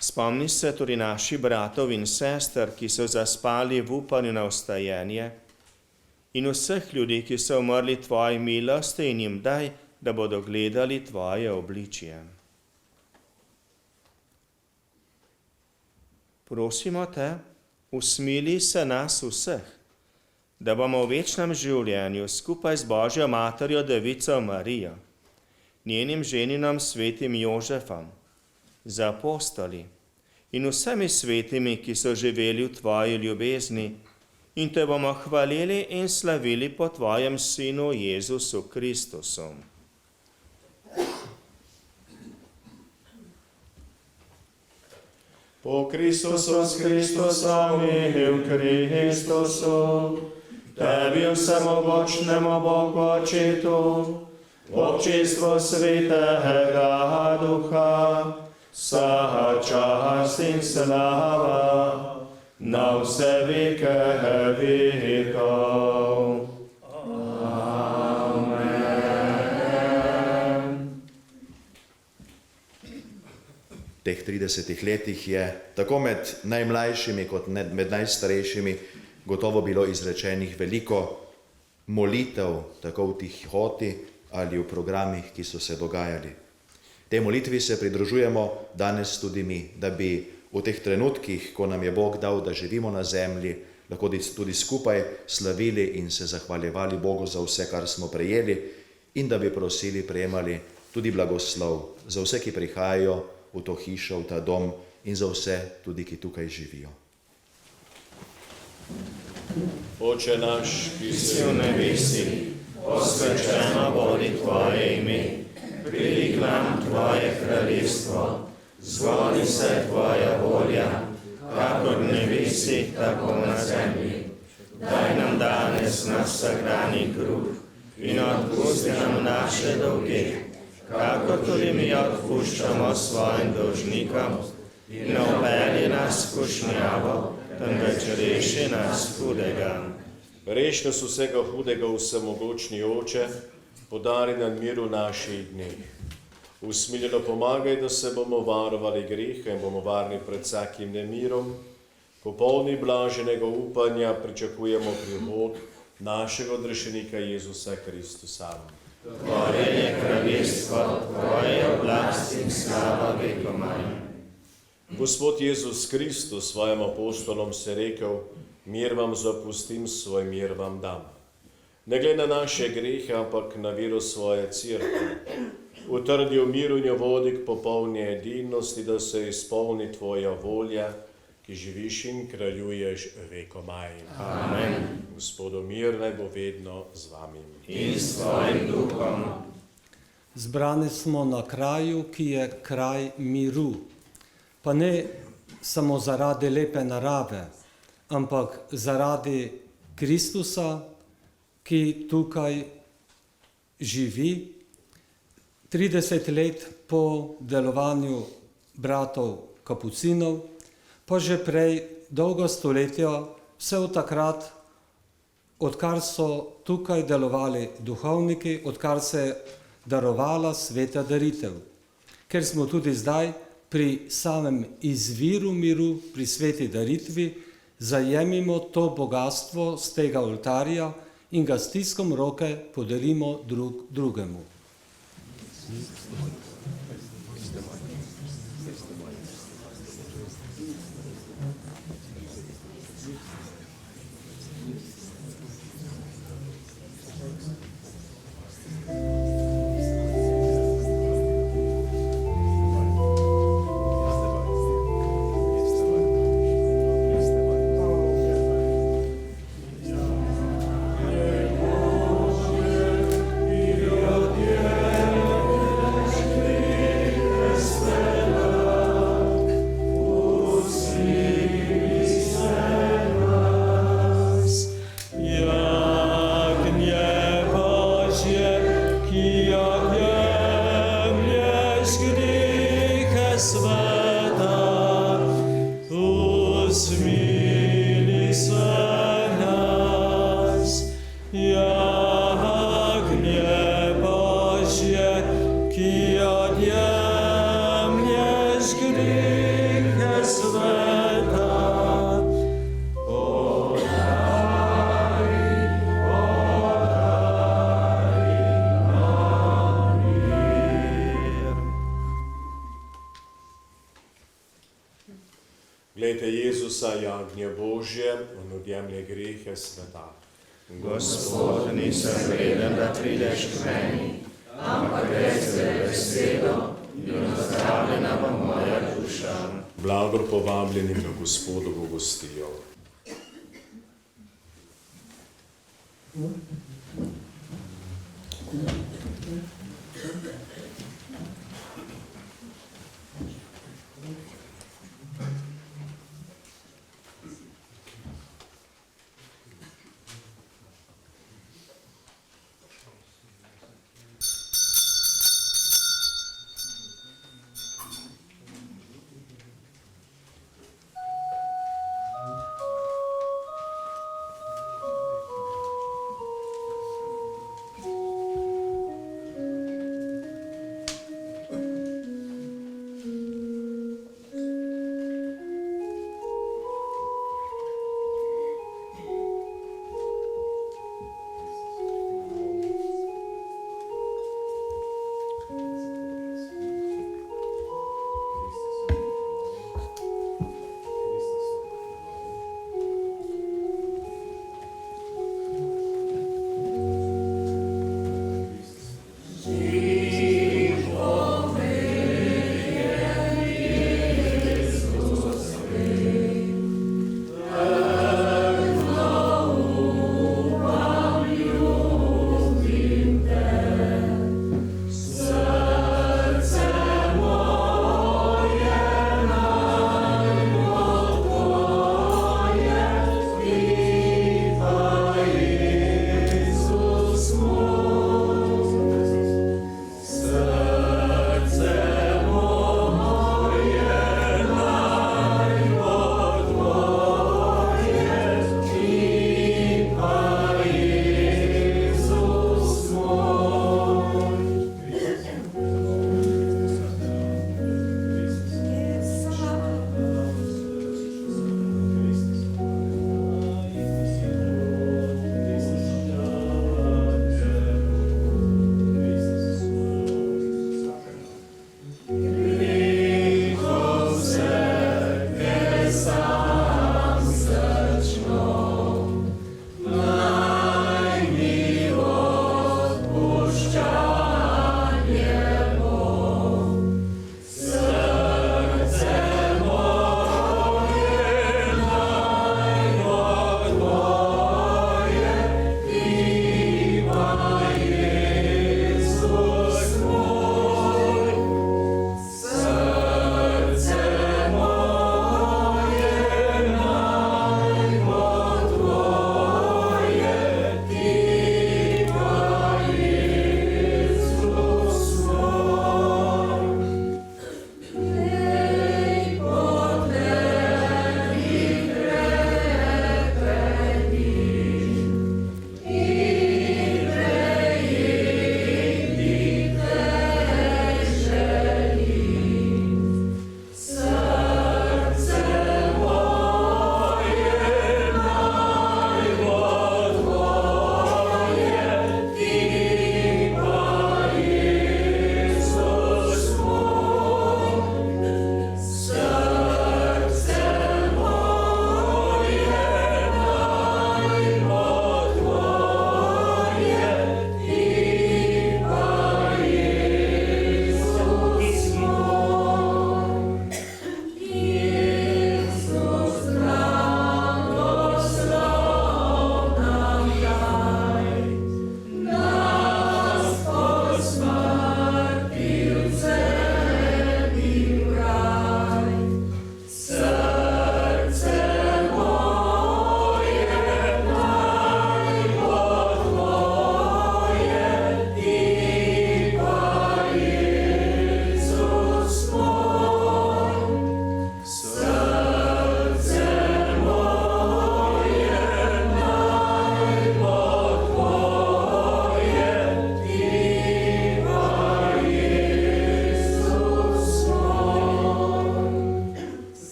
Spomni se tudi naših bratov in sester, ki so zaspali v upanju na vstajenje, in vseh ljudi, ki so umrli tvoji milosti, in jim daj, da bodo gledali tvoje obličje. Prosimo te, usmili se nas vseh, da bomo v večnem življenju skupaj z Božjo materjo Devico Marijo, njenim ženinom svetim Jožefom, z apostoli in vsemi svetimi, ki so živeli v tvoji ljubezni, in te bomo hvalili in slavili po tvojem Sinu Jezusu Kristusu. Po Kristusu s Kristusom in v Kristusu, tebi vsemogočnemu Bogu Očetu, v občestvu Svetega Duha, vsa čast in slava, na vse veke vekov. V teh 30 letih je tako med najmlajšimi kot med najstarejšimi gotovo bilo izrečenih veliko molitev, tako v tihoti ali v programih, ki so se dogajali. Tej molitvi se pridružujemo danes tudi mi, da bi v teh trenutkih, ko nam je Bog dal, da živimo na zemlji, lahko tudi skupaj slavili in se zahvaljevali Bogu za vse, kar smo prejeli, in da bi prosili, prejemali tudi blagoslov za vse, ki prihajajo v to hišo, v ta dom, in za vse tudi, ki tukaj živijo. Oče naš, ki si v nebesih, posvečeno bodi tvoje ime, pridi k nam tvoje kraljestvo, zgodi se tvoja volja, kakor v nebesih, tako na zemlji. Daj nam danes naš vsakdanji kruh in odpusti nam naše dolge, kakor tudi mi odpuščamo svojim dolžnikom, in ne uvedi nas v skušnjavo, temveč reši nas hudega. Rešni nas vsega hudega, vsemogočni Oče, podari nam mir v naših dneh. Usmiljeno pomagaj, da se bomo varovali greha in bomo varni pred vsakim nemirom. Popolni blaženega upanja pričakujemo prihod našega odrešenika Jezusa Kristusa. Tvoje je kraljestvo, tvoje je oblast in slava vekomaj. Gospod Jezus Kristus svojim apostolom se rekel: mir vam zapustim, svoj mir vam dam. Ne glede na naše grehe, ampak na vero svoje cerkve. Utrdi v miru in jo vodi k popolni edinosti, da se izpolni tvoja volja, ki živiš in kraljuješ vekomaj. Amen. Gospodu mir naj bo vedno z vami. In s tvojim duhom. Zbrani smo na kraju, ki je kraj miru. Pa ne samo zaradi lepe narave, ampak zaradi Kristusa, ki tukaj živi. 30 let po delovanju bratov kapucinov, pa že prej dolgo stoletja, vse od takrat, odkar so tukaj delovali duhovniki, odkar se je darovala sveta daritev. Ker smo tudi zdaj pri samem izviru miru, pri sveti daritvi, zajemimo to bogatstvo z tega oltarja in ga s stiskom roke podarimo drugemu. Sprejmite Jezusa, jagnje Božje, on odjemlje grehe sveta. Gospod, nisem vreden, da prideš k meni, ampak reci le besedo in ozdravljena bo moja duša. Blagor povabljenim na Gospodovo gostijo.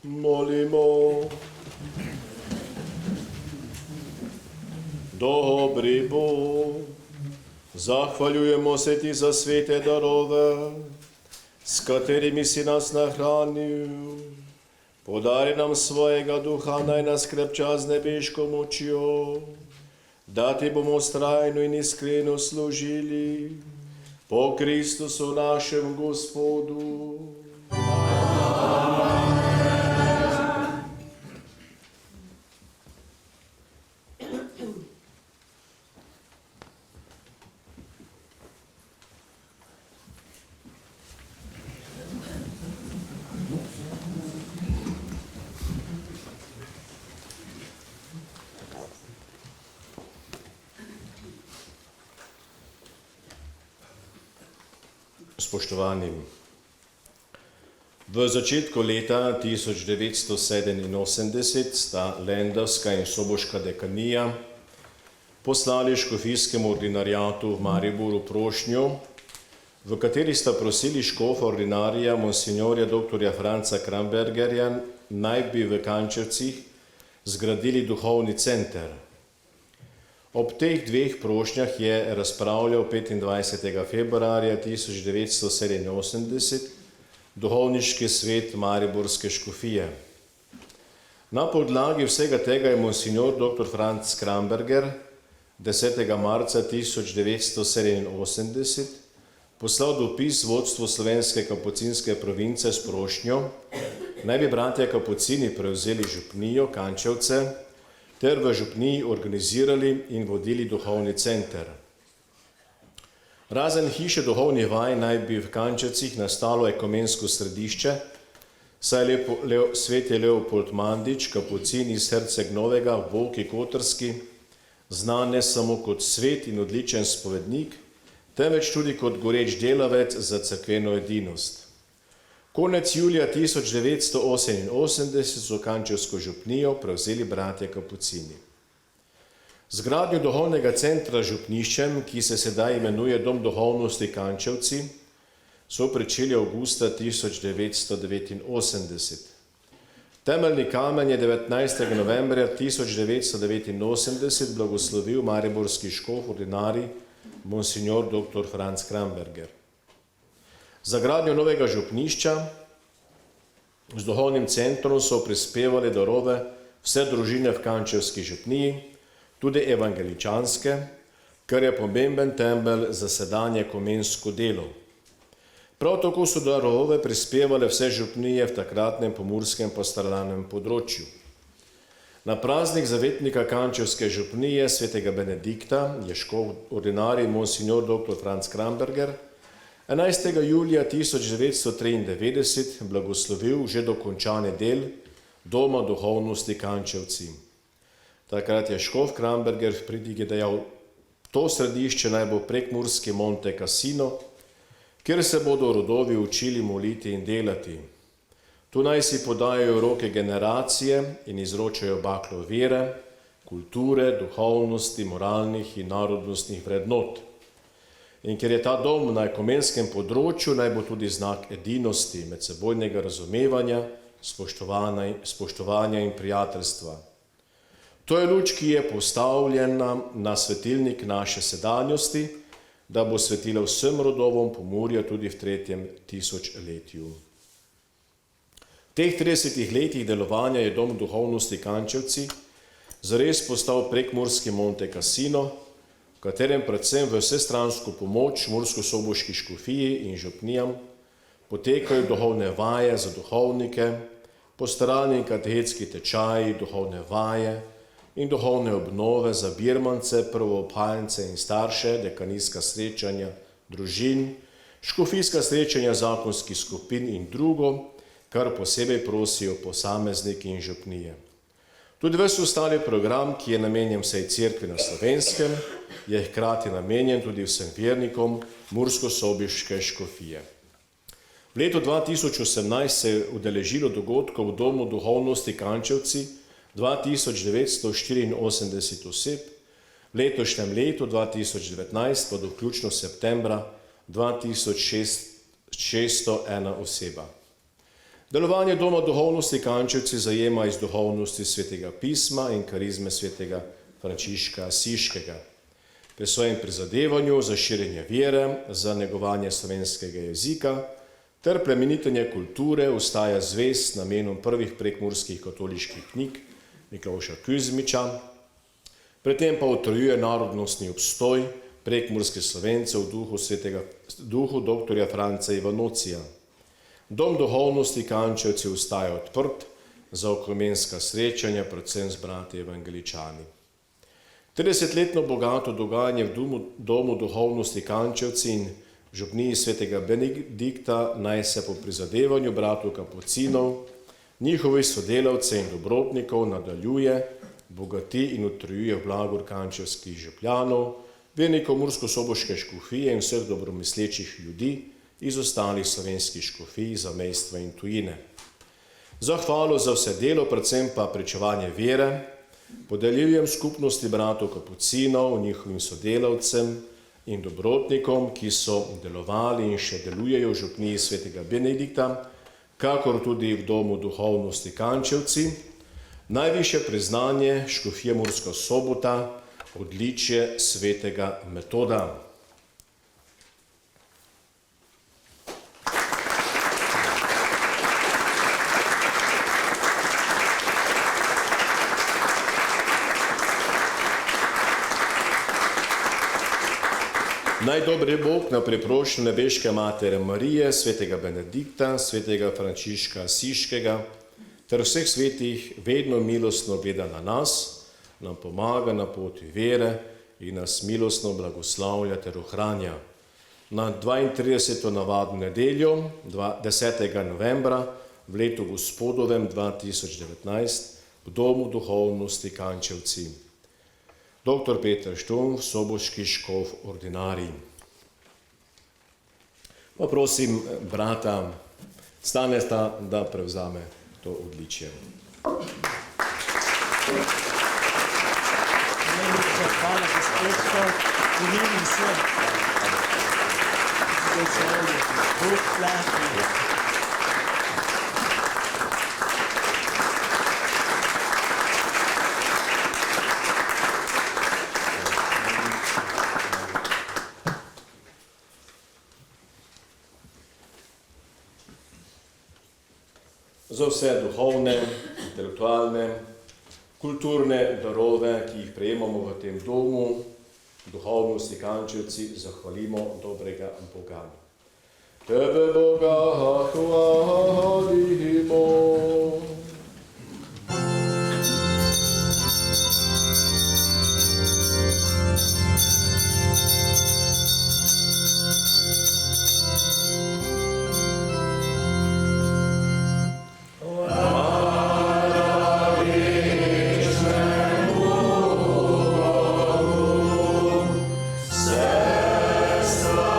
Molimo. Dobri Bog, zahvaljujemo se ti za svete darove, s katerimi si nas nahranil. Podari nam svojega duha, naj nas krepča z nebeško močjo, da ti bomo vztrajno in iskreno služili. Po Kristusu našem Gospodu. Spoštovani, v začetku leta 1987 sta Lendavska in Soboška dekanija poslali škofijskemu ordinariatu v Mariboru prošnjo, v kateri sta prosili škofa ordinarija monsignorja dr. Franca Krambergerja, naj bi v Kančevcih zgradili duhovni center. Ob teh dveh prošnjah je razpravljal 25. februarja 1987 duhovniški svet Mariborske škofije. Na podlagi vsega tega je monsignor dr. Franc Kramberger 10. marca 1987 poslal dopis vodstvu slovenske kapucinske province s prošnjo, naj bi bratje kapucini prevzeli župnijo Kančevce ter v župniji organizirali in vodili duhovni center. Razen hiše duhovnih vaj naj bi v Kančevcih nastalo ekumensko središče, saj je sveti Leopold Mandič, kapucin iz Herceg Novega, Volki Kotrski, znan ne samo kot svet in odličen spovednik, temveč tudi kot goreč delavec za cerkveno edinost. Konec julija 1988 so Kančevsko župnijo prevzeli bratje kapucini. Z gradnjo duhovnega centra župniščem, ki se sedaj imenuje Dom duhovnosti Kančevci, so pričeli avgusta 1989. Temeljni kamen je 19. novembra 1989 blagoslovil mariborski škof ordinarij monsignor dr. Franc Kramberger. Za gradnjo novega župnišča z duhovnim centrom so prispevali darove vse družine v Kančevski župniji, tudi evangeličanske, kar je pomemben temelj za sedanje ekumensko delo. Prav tako so darove prispevale vse župnije v takratnem pomurskem pastoralnem področju. Na praznik zavetnika Kančevske župnije svetega Benedikta je škof ordinarij monsignor dr. Franc Kramberger 11. julija 1993 blagoslovil že dokončanje del Doma duhovnosti Kančevci. Takrat je škof Kramberger v pridigi dejal, to središče naj bo prekmurski Monte Cassino, kjer se bodo rodovi učili moliti in delati. Tu naj si podajajo roke generacije in izročajo baklo vere, kulture, duhovnosti, moralnih in narodnostnih vrednot. In ker je ta dom na ekumenskem področju, naj bo tudi znak edinosti, medsebojnega razumevanja, spoštovanja in prijateljstva. To je luč, ki je postavljena na svetilnik naše sedanjosti, da bo svetila vsem rodovom Pomurja tudi v 3. tisočletju. V teh 30 letih delovanja je Dom duhovnosti Kančevci zares postal prekmurski Monte Cassino, v katerem predvsem v vsestransko pomoč mursko-soboški škofiji in župnijam potekajo duhovne vaje za duhovnike, pastoralni in katehetski tečaji, duhovne vaje in duhovne obnove za birmance, prvoopaljence in starše, dekanijska srečanja družin, škofijska srečanja zakonskih skupin in drugo, kar posebej prosijo posamezniki in župnije. Tudi ves ostali program, ki je namenjen vsej cerkvi na Slovenskem, je hkrati namenjen tudi vsem vernikom mursko-soboške škofije. V letu 2018 se je udeležilo dogodkov v Domu duhovnosti Kančevci 2984 oseb, v letošnjem letu 2019 pa do vključno septembra 2601 oseba. Delovanje Doma duhovnosti Kančevci zajema iz duhovnosti svetega pisma in karizme svetega Frančiška Asiškega. Pri svojem prizadevanju za širjenje vere, za negovanje slovenskega jezika ter plemenitenje kulture ostaja zvest namenom prvih prekmurskih katoliških knjig Miklauša Kuzmiča, pri tem pa utrjuje narodnostni obstoj prekmurskih Slovencev v duhu dr. Franca Ivanocija. Dom duhovnosti Kančevci ostaja odprt za okomenska srečanja, predvsem z brati evangeličani. 30-letno bogato dogajanje v Domu duhovnosti Kančevci in župniji svetega Benedikta naj se po prizadevanju bratov kapucinov, njihovih sodelavcev in dobrotnikov nadaljuje, bogati in utrjuje v blagor kančevskih župljanov, vernikov mursko-soboške škofije in vseh dobromislečih ljudi iz ostalih slovenskih škofij, zamejstva in tujine. Zahvalo za vse delo, predvsem pa pričevanje vere, podeljujem skupnosti bratov kapucinov, njihovim sodelavcem in dobrotnikom, ki so delovali in še delujejo v župniji svetega Benedikta, kakor tudi v Domu duhovnosti Kančevci, najvišje priznanje škofije Murska Sobota, odličje svetega Metoda. Naj dobri Bog na priprošnjo nebeške Matere Marije, svetega Benedikta, svetega Frančiška Asiškega ter vseh svetih vedno milostno gleda na nas, nam pomaga na poti vere in nas milostno blagoslavlja ter ohranja. Na 32. navadno nedeljo, 10. novembra v letu Gospodovem 2019 v Domu duhovnosti Kančevci. Dr. Peter Štum, soboški škof ordinarij. Pa prosim brata Staneta, da prevzame to odličje. Hvala, gospod, umirim se. Bog plači. Za vse duhovne, intelektualne, kulturne darove, ki jih prejemamo v tem domu, duhovnosti Kančevci, zahvalimo dobrega Boga. Tebe, Boga, hvalimo. Sestra,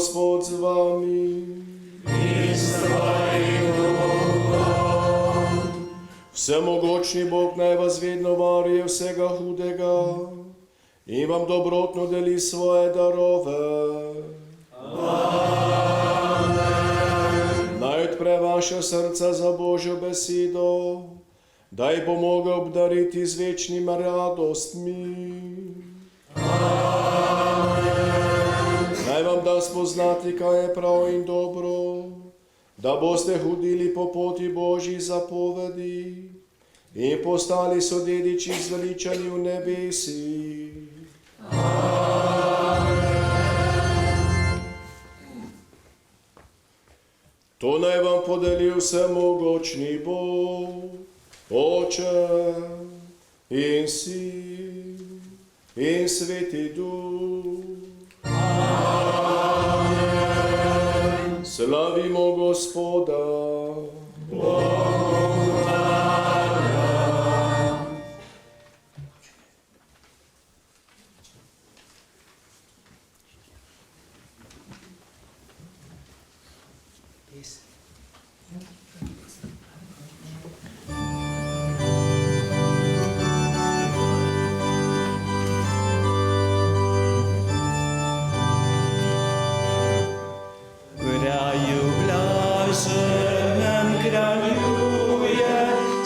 Gospod z vami. Vsemogočni Bog naj vas vedno varuje vsega hudega in vam dobrotno deli svoje darove. Naj odpre vaše srca za Božjo besedo, da jih bo mogel obdariti z večnimi radostmi. Naj vam da spoznati, kaj je prav in dobro, da boste hodili po poti Božjih zapovedi in postali sodediči zveličani v nebesi. To naj vam podeli vsemogočni Bog, Oče in Sin in Sveti Duh. Slavimo Gospoda.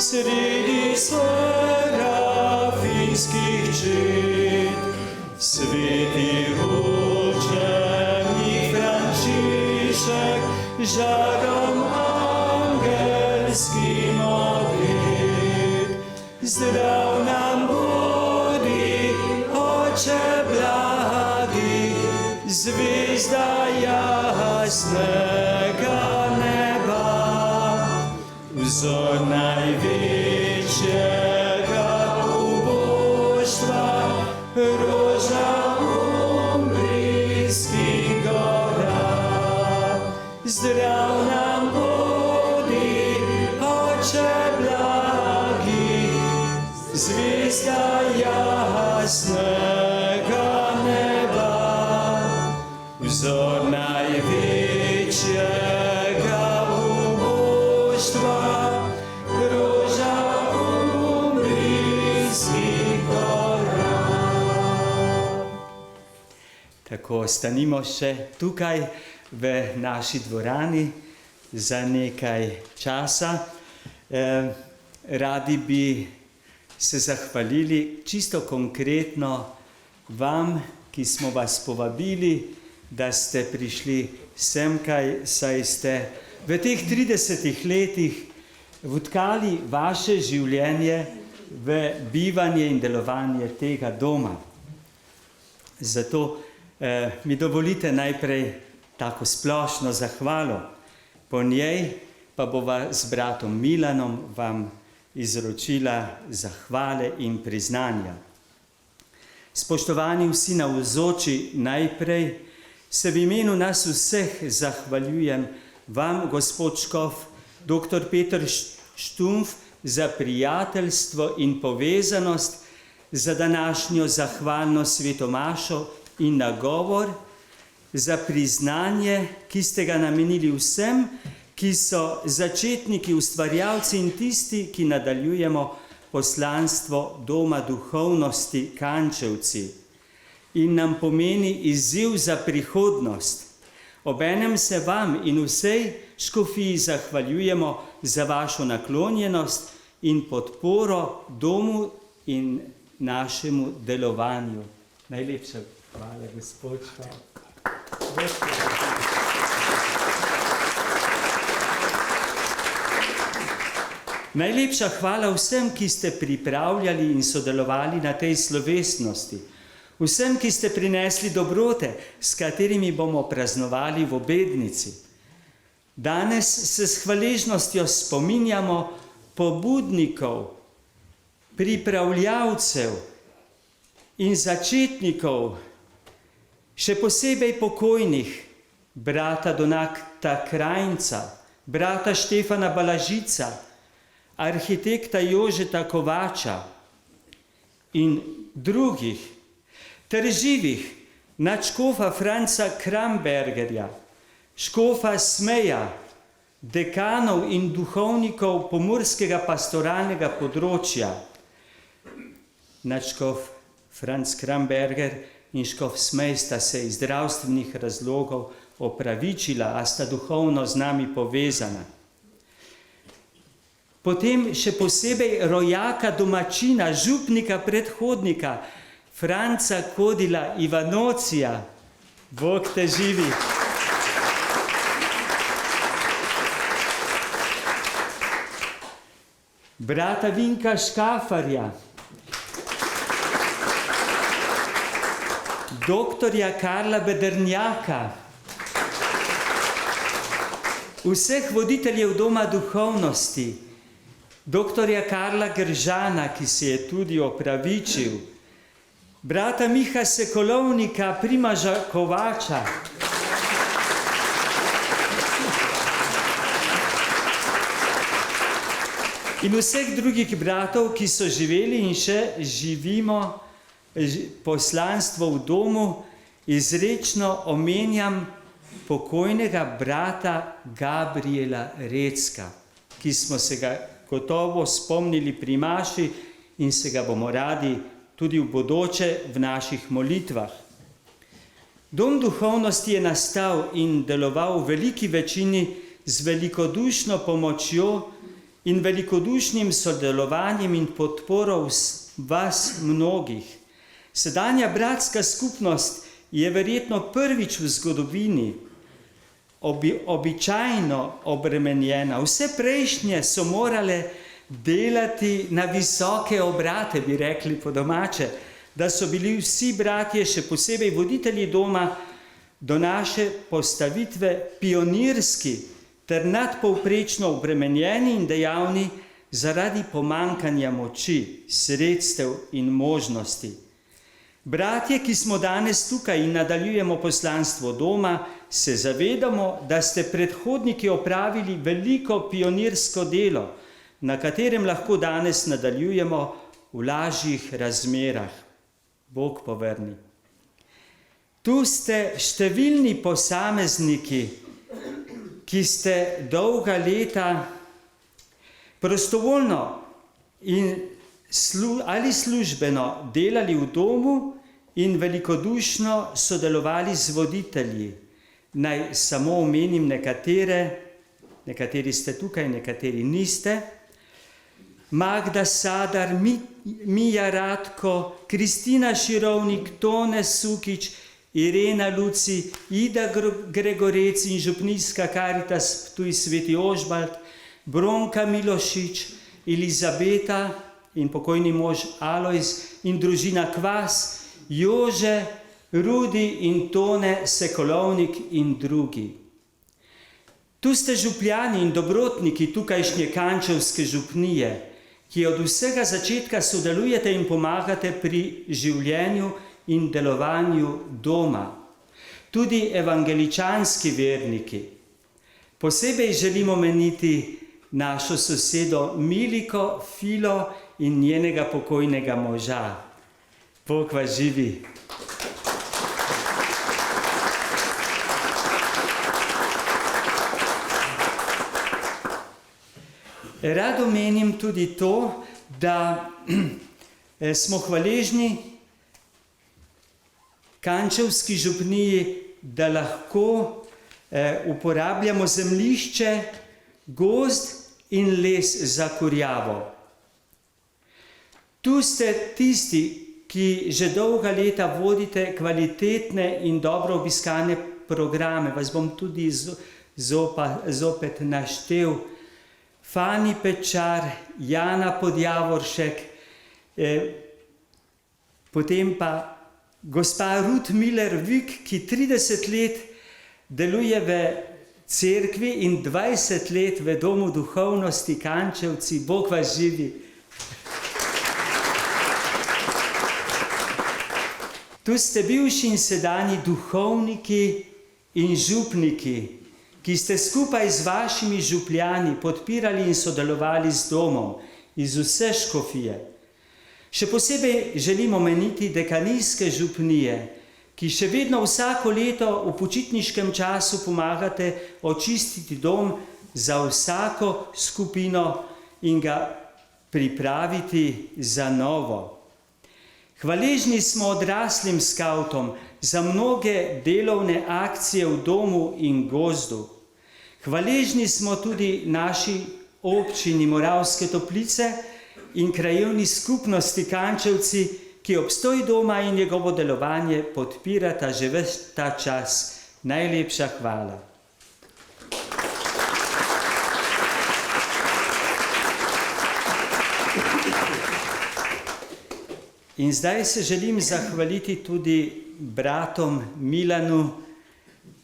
Sredi serafinskih čet, sveti učenik Frančišek, žarom angelskim obet. Zdrav nam bodi, Oče blagi, zvezda jasnega neba, vzor največjega ubožstva, roža umbrijskih gora. Zdrav nam bodi, Oče blagi, zvezda jasnega neba, vzor največjega ubožstva, roža umbrijskih gora. Tako stanimo še tukaj v naši dvorani za nekaj časa. Radi bi se zahvalili čisto konkretno vam, ki smo vas povabili, da ste prišli semkaj, saj ste v teh 30 letih vtkali vaše življenje v bivanje in delovanje tega doma. Zato mi dovolite najprej tako splošno zahvalo. Po njej pa bova z bratom Milanom vam izročila zahvale in priznanja. Spoštovani vsi navzoči, najprej se v imenu nas vseh zahvaljujem vam, gospod škof, dr. Peter Štumpf, za prijateljstvo in povezanost, za današnjo zahvalno svetomašo in nagovor, za priznanje, ki ste ga namenili vsem, ki so začetniki, ustvarjalci in tisti, ki nadaljujemo poslanstvo Doma duhovnosti Kančevci in nam pomeni izziv za prihodnost. Obenem se vam in vsej škofiji zahvaljujemo za vašo naklonjenost in podporo domu in našemu delovanju. Najlepša hvala, gospod škof. Najlepša hvala vsem, ki ste pripravljali in sodelovali na tej slovesnosti. Vsem, ki ste prinesli dobrote, s katerimi bomo praznovali v obednici. Danes se s hvaležnostjo spominjamo pobudnikov, pripravljavcev in začetnikov, še posebej pokojnih, brata Donata Krajnca, brata Štefana Balažica, arhitekta Jožeta Kovača in drugih, ter živih, nadškofa Franca Krambergerja, škofa Smeja, dekanov in duhovnikov pomurskega pastoralnega področja. Nadškof Franc Kramberger in škof Smej sta se iz zdravstvenih razlogov opravičila, a sta duhovno z nami povezana. Potem še posebej rojaka domačina, župnika predhodnika, Franca Kodila Ivanocija. Bog te živi. Brata Vinka Škafarja, doktorja Karla Bedrnjaka, vseh voditeljev Doma duhovnosti, doktorja Karla Gržana, ki se je tudi opravičil, brata Miha Sekolovnika, Primaža Kovača, in vseh drugih bratov, ki so živeli in še živimo poslanstvo v domu. Izrečno omenjam pokojnega brata Gabriela Recka, ki smo se ga gotovo spomnili pri maši in se ga bomo radi tudi v bodoče v naših molitvah. Dom duhovnosti je nastal in deloval v veliki večini z velikodušno pomočjo in velikodušnim sodelovanjem in podporo vas mnogih. Sedanja bratska skupnost je verjetno prvič v zgodovini običajno obremenjena. Vse prejšnje so morale delati na visoke obrate, bi rekli po domače, da so bili vsi bratje, še posebej voditelji doma, do naše postavitve pionirski ter nadpovprečno obremenjeni in dejavni zaradi pomankanja moči, sredstev in možnosti. Bratje, ki smo danes tukaj in nadaljujemo poslanstvo doma, se zavedamo, da ste predhodniki opravili veliko pionirsko delo, na katerem lahko danes nadaljujemo v lažjih razmerah. Bog povrni. Tu ste številni posamezniki, ki ste dolga leta prostovoljno ali službeno delali v domu in velikodušno sodelovali z voditelji. Naj samo omenim nekatere, nekateri ste tukaj, nekateri niste. Magda Sadar, Mija Radko, Kristina Širovnik, Tone Sukič, Irena Luci, Ida Gregorec in župnijska Karitas Ptuj Sveti Ožbalt, Bronka Milošič, Elizabeta in pokojni mož Alojz in družina Kvas, Jože, Rudi in Tone Sekolovnik in drugi. Tu ste župljani in dobrotniki tukajšnje kančevske župnije, ki od vsega začetka sodelujete in pomagate pri življenju in delovanju doma. Tudi evangeličanski verniki. Posebej želimo omeniti našo sosedo Miliko Filo in njenega pokojnega moža. Bog vas živi. Rad omenim tudi to, da smo hvaležni kančevski župniji, da lahko uporabljamo zemljišče, gozd in les za kurjavo. Tu ste tisti, ki že dolga leta vodite kvalitetne in dobro obiskane programe. Vas bom tudi zopet naštel. Fani Pečar, Jana Podjavoršek, potem pa gospa Ruth Miller-Vik, ki 30 let deluje v cerkvi in 20 let v Domu duhovnosti Kančevci. Bog vas živi. Tu ste bivši in sedanji duhovniki in župniki, ki ste skupaj z vašimi župljani podpirali in sodelovali z domom iz vse škofije. Še posebej želimo omeniti dekanijske župnije, ki še vedno vsako leto v počitniškem času pomagate očistiti dom za vsako skupino in ga pripraviti za novo. Hvaležni smo odraslim skavtom za mnoge delovne akcije v domu in gozdu. Hvaležni smo tudi naši občini Moravske Toplice in krajevni skupnosti Kančevci, ki obstoj doma in njegovo delovanje podpirata že ves ta čas. Najlepša hvala. In zdaj se želim zahvaliti tudi bratom Milanu,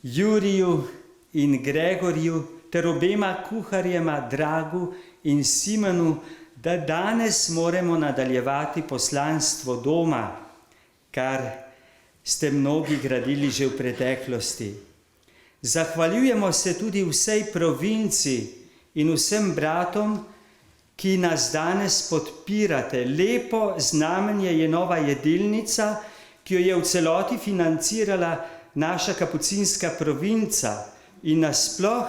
Juriju in Gregorju ter obema kuharjema Dragu in Simonu, da danes moramo nadaljevati poslanstvo doma, kar ste mnogi gradili že v preteklosti. Zahvaljujemo se tudi vsej provinci in vsem bratom, ki nas danes podpirate. Lepo znamenje je nova jedilnica, ki jo je v celoti financirala naša kapucinska provinca in nasploh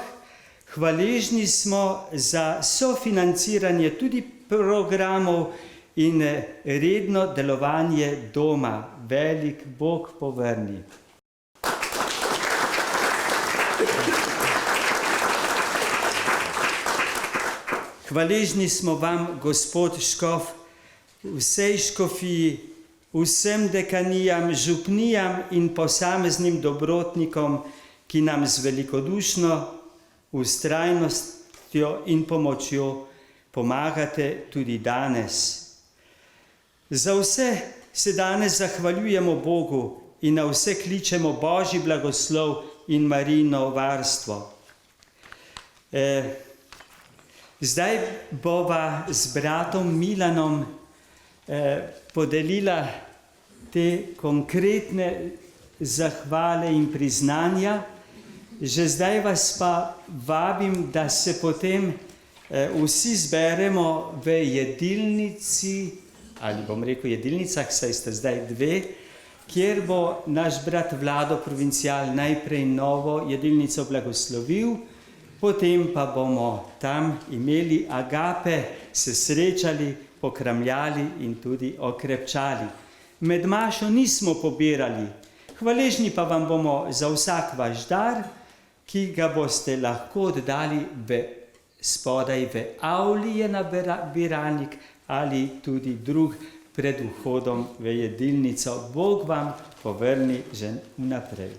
hvaležni smo za sofinanciranje tudi programov in redno delovanje doma. Velik Bog povrni. Hvaležni smo vam, gospod škof, vsej škofiji, vsem dekanijam, župnijam in posameznim dobrotnikom, ki nam z velikodušno vztrajnostjo in pomočjo pomagate tudi danes. Za vse se danes zahvaljujemo Bogu in na vse kličemo Božji blagoslov in Marijino varstvo. Zdaj bova z bratom Milanom podelila te konkretne zahvale in priznanja. Že zdaj vas pa vabim, da se potem vsi zberemo v jedilnici, ali bom rekel jedilnicah, saj ste zdaj dve, kjer bo naš brat Vlado Provincial najprej novo jedilnico blagoslovil, potem pa bomo tam imeli agape, se srečali, pokramljali in tudi okrepčali. Med mašo nismo pobirali, hvaležni pa vam bomo za vsak vaš dar, ki ga boste lahko oddali spodaj v avli je nabiralnik ali tudi drug pred vhodom v jedilnico. Bog vam povrni že vnaprej.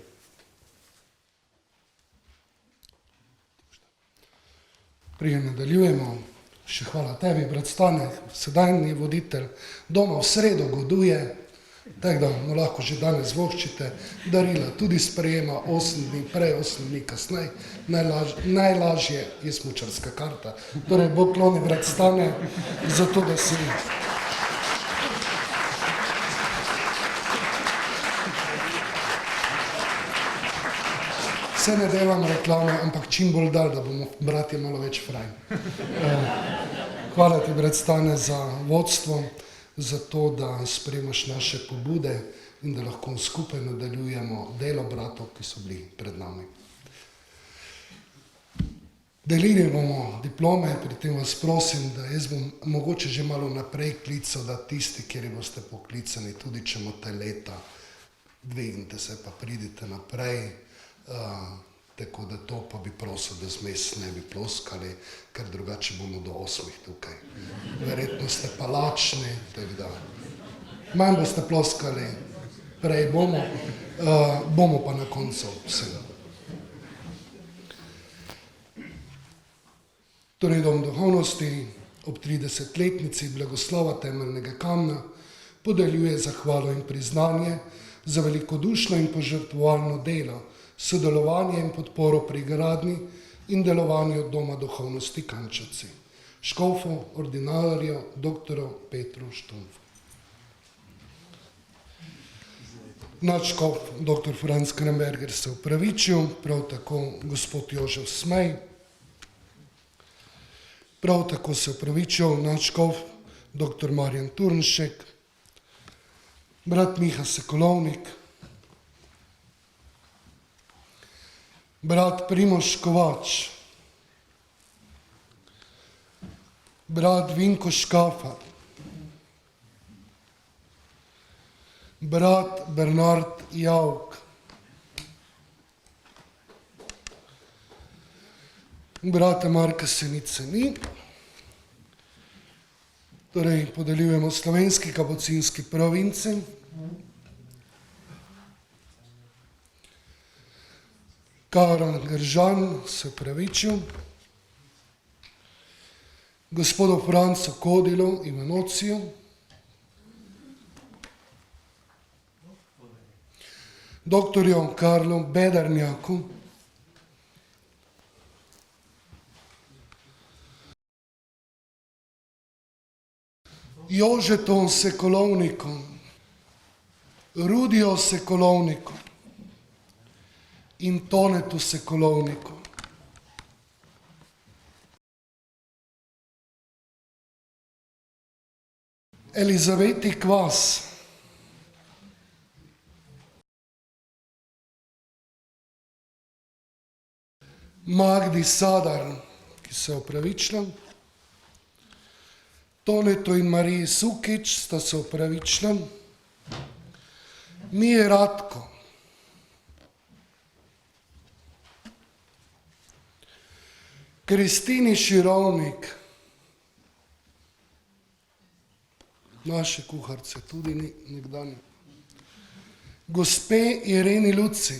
Prije nadaljujemo, še hvala tebi, brat Stane, sedajni voditelj doma v sredo goduje, tako da mu lahko že danes voščite darila, tudi sprejema 8 dni prej, 8 dni kasneje, najlažje je smučarska karta. Torej, Bog kloni, brat Stane, zato da si... Vse ne delam reklame, ampak čim bolj dal, da bomo bratje malo več fraj. Hvala ti, brat Stane, za vodstvo, za to, da sprejmaš naše pobude in da lahko skupaj nadaljujemo delo bratov, ki so bili pred nami. Delili bomo diplome, pri tem vas prosim, da jaz bom mogoče že malo naprej klical, da tisti, kjer boste poklicani, tudi če imate leta, dvignite se pa pridite naprej. Tako da to pa bi prosil, da zmes ne bi ploskali, ker drugače bomo do 8 tukaj. Verjetno ste pa lačni, tako da manj boste ploskali, prej bomo pa na koncu vsega. Torej, Dom duhovnosti ob 30-letnici blagoslova temeljnega kamna podeljuje zahvalo in priznanje za velikodušno in požrtvovalno delo, sodelovanje in podporo pri gradnji in delovanju Doma duhovnosti Kančevci. Škofu, ordinarju, doktoru Petru Štumfu. Nadškof, dr. Franc Kremberger se upravičil, prav tako gospod Jožef Smej. Prav tako se upravičil nadškof, dr. Marjan Turnšek, brat Miha Sekulovnik, brat Primož Kovač, brat Vinko Škafa, brat Bernard Javk, brata Marka Senice ni. Torej, podeljujemo slovenski kapucinski provinci. Karol Gržan se opravičil. Gospodu Francu Kodilu Ivanociju. Doktorju Karlu Bedernjaku. Jožetu Sekulovniku, Rudijo Sekulovniku in Tonetu Sekulovniku. Elizabeti Kvas, Magdi Sadar, ki se opravičila, Tonetu in Mariji Sukič sta se opravičila, Mije Ratko, Kristini Širovnik, naše kuharce tudi ni nekdanje, gospe Ireni Luci,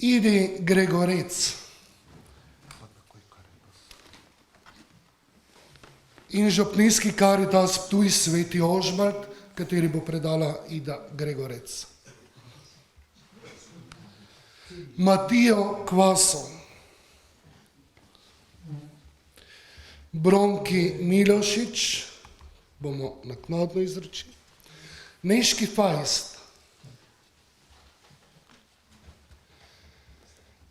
Idi Gregorec in župnijski karitas Ptuj Sveti Ožbalt, kateri bo predala Ida Gregorec. Matijo Kvaso, Bronki Milošič, bomo naknadno izročili, Neški Fajst,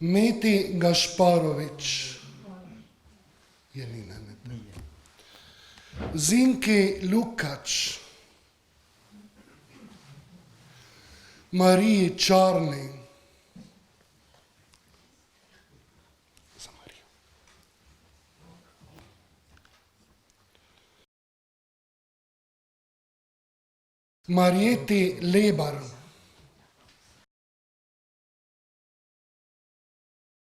Meti Gašparovič, je ni, ne. Zinki Lukač, Mariji Čarni, Marjeti Lebar,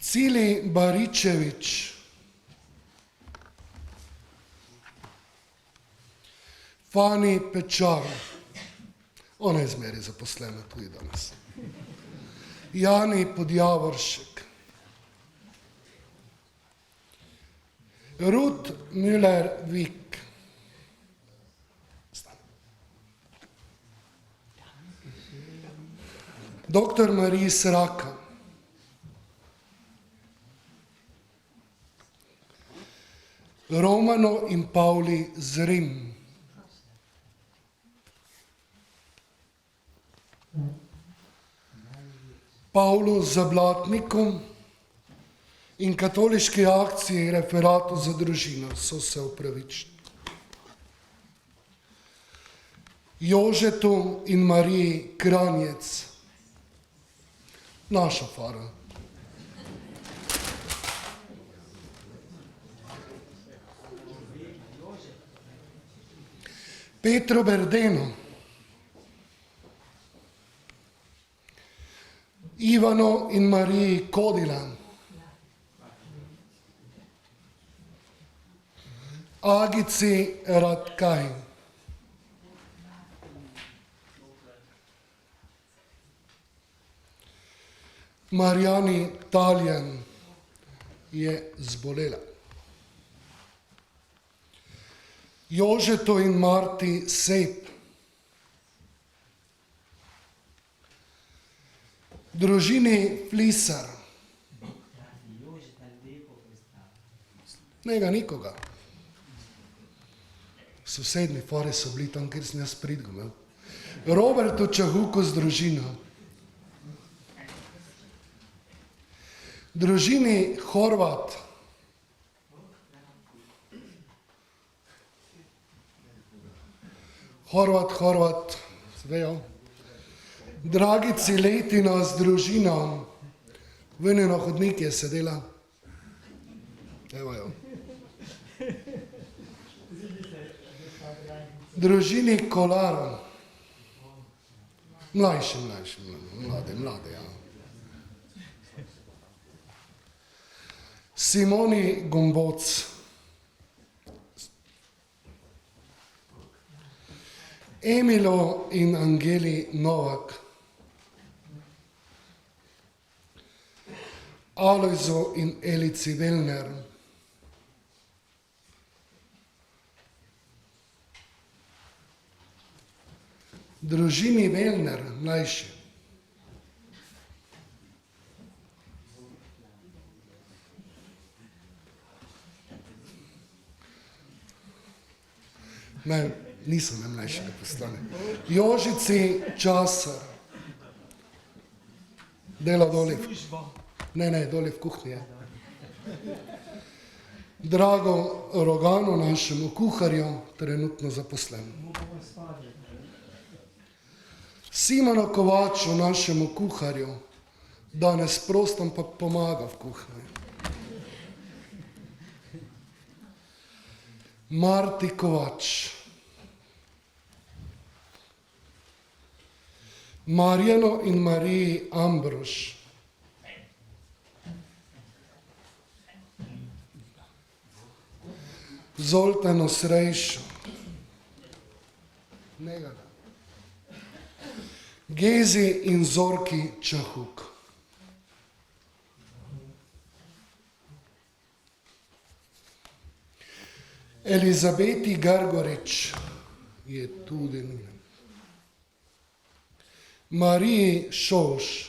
Cili Baričevič, Fani Pečar, ona je zmeri zaposlena tudi danes, Jani Podjavoršek, Ruth Müller-Vik, Dr. Mariji Sraka, Romano in Pavli Zrim, Pavlu Zablatniku in katoliški akciji Referatu za družino so se opravičili. Jožetu in Mariji Kranjec, naša fara. Petru Berdenu, Ivanu in Mariji Kodilan, Agici Radkaj, Marjani Taljan je zbolela, Jožetu in Marti Sep, družini Flisar, njega nikoga, sosedni fari so bili tam, kjer sem jaz pridgomel, Robertu Čahuku z družino, družini Horvat, Horvat, svejo. Dragici Letina z družino, ven na hodnik je sedela. Evo jo. Družini Kolar, mlade, ja. Simoni Gomboc, Emilo in Angeli Novak, Alojzo in Elici Velner, družini Velner, mlajši, ne, nisem najmlajšega postane. Jožici Časar, dela doli. Ne, doli v kuhinji je. Drago Rogano, našemu kuharju, trenutno zaposlen. Simonu Kovaču, našemu kuharju, danes prost, ampak pomaga v kuhinji. Marti Kovač, Marjano in Mariji Ambrož, Zoltano Srejšo, Gezi in Zorki Čahuk. Elizabeti Gargorič je tudi nujna. Mariji Šoš,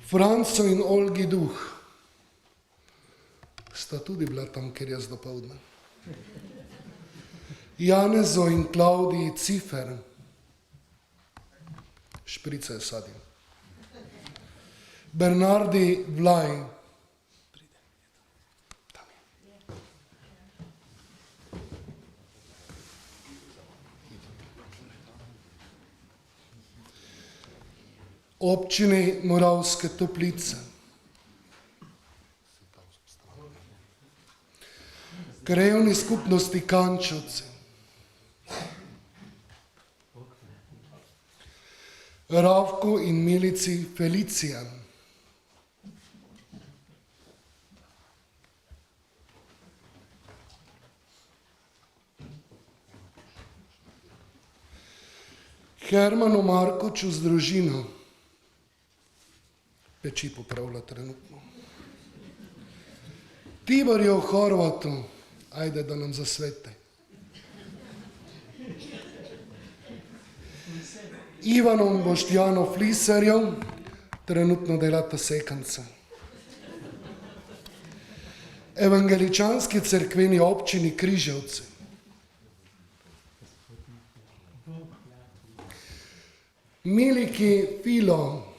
Franco in Olgi Duh, sta tudi bila tam, kjer jaz dopoldne. Janezo in Klaudiji Cifer, šprice je sadim. Bernardi Vlaj, občini Moravske Toplice, krajevni skupnosti Kančovci, Ravku in Milici Felicijan, Hermanu Markoču z družino, peči popravlja trenutno. Tiborju Horvatu, ajde da nam zasvete. Ivanom Boštjano Fliserjem, trenutno delata sekance. Evangeličanski cerkveni občini Križevci. Miliki Filo,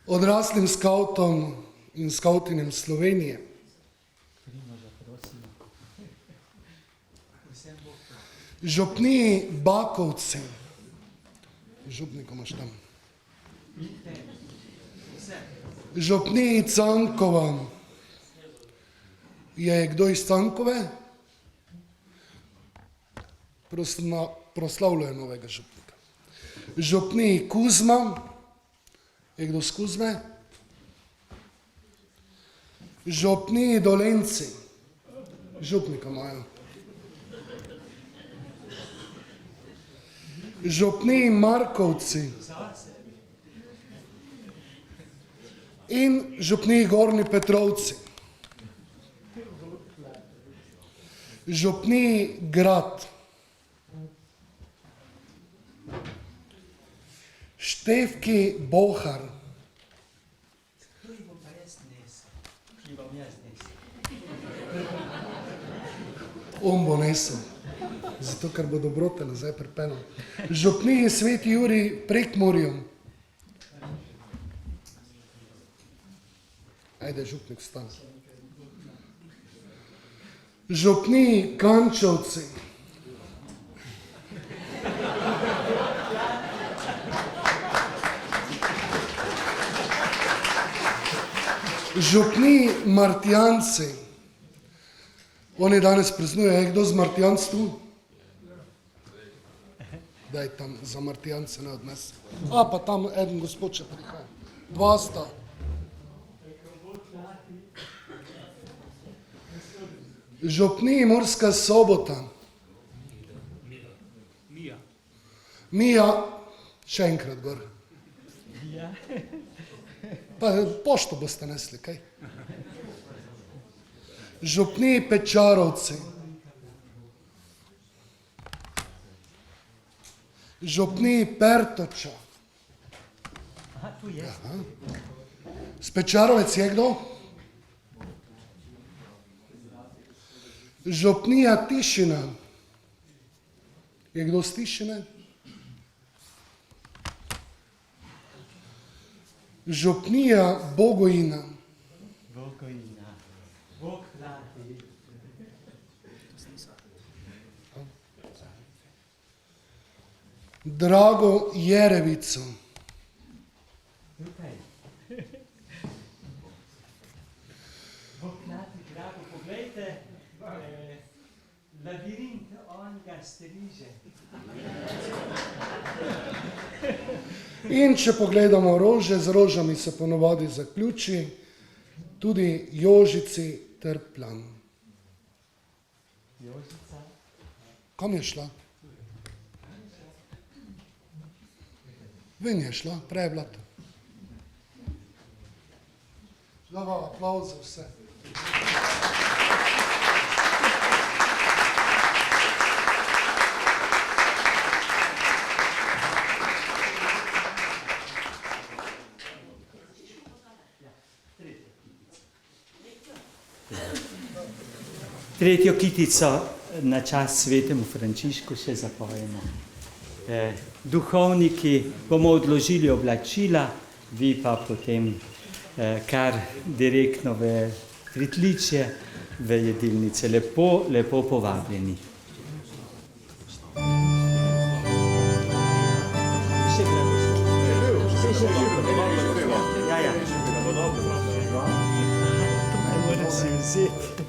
odraslim skavtom in skavtinjem Slovenije, župniji Bakovci, župnika imaš tam, župniji Cankova, je kdo iz Cankove? Proslavljajo novega župnika. Župniji Kuzma, je kdo z Kuzme? Župniji Dolenci, župnika imajo. Župniji Markovci in župniji Gornji Petrovci. Župniji Grad. Štefki Bohar. On bo nesel, zato ker bo dobrote nazaj pripeljal. Župniji Sveti Jurij Prekmurju. Ajde, župnik stan. Župniji Kančovci. Župniji Martijanci. Oni danes praznujejo, je kdo z Martijanc tu? Daj tam za Martijance ne odnesi. A, pa tam eden gospod še prihaja. Dva sta. Župniji Murska Sobota. Mija, še enkrat gor. Pa pošto boste nesli, kaj? Župniji Pečarovci. Župniji Pertoča. Z Pečarovec je kdo? Župnija Tišina. Je kdo z Tišine? Župnija Bogojina. Drago Jerevico. Drago, poglejte, labirint, on ga striže. In če pogledamo rože, z rožami se ponovadi zaključi tudi Jožici Trplan. Kam je šla? Ven je šla, preblat. Dava aplauz za vse. Tretjo kitico na čast svetemu Frančišku še zapojemo. Duhovniki bomo odložili oblačila, vi pa potem kar direktno v pritličje, v jedilnice. Lepo, lepo povabljeni. Ja. To moram si vzeti.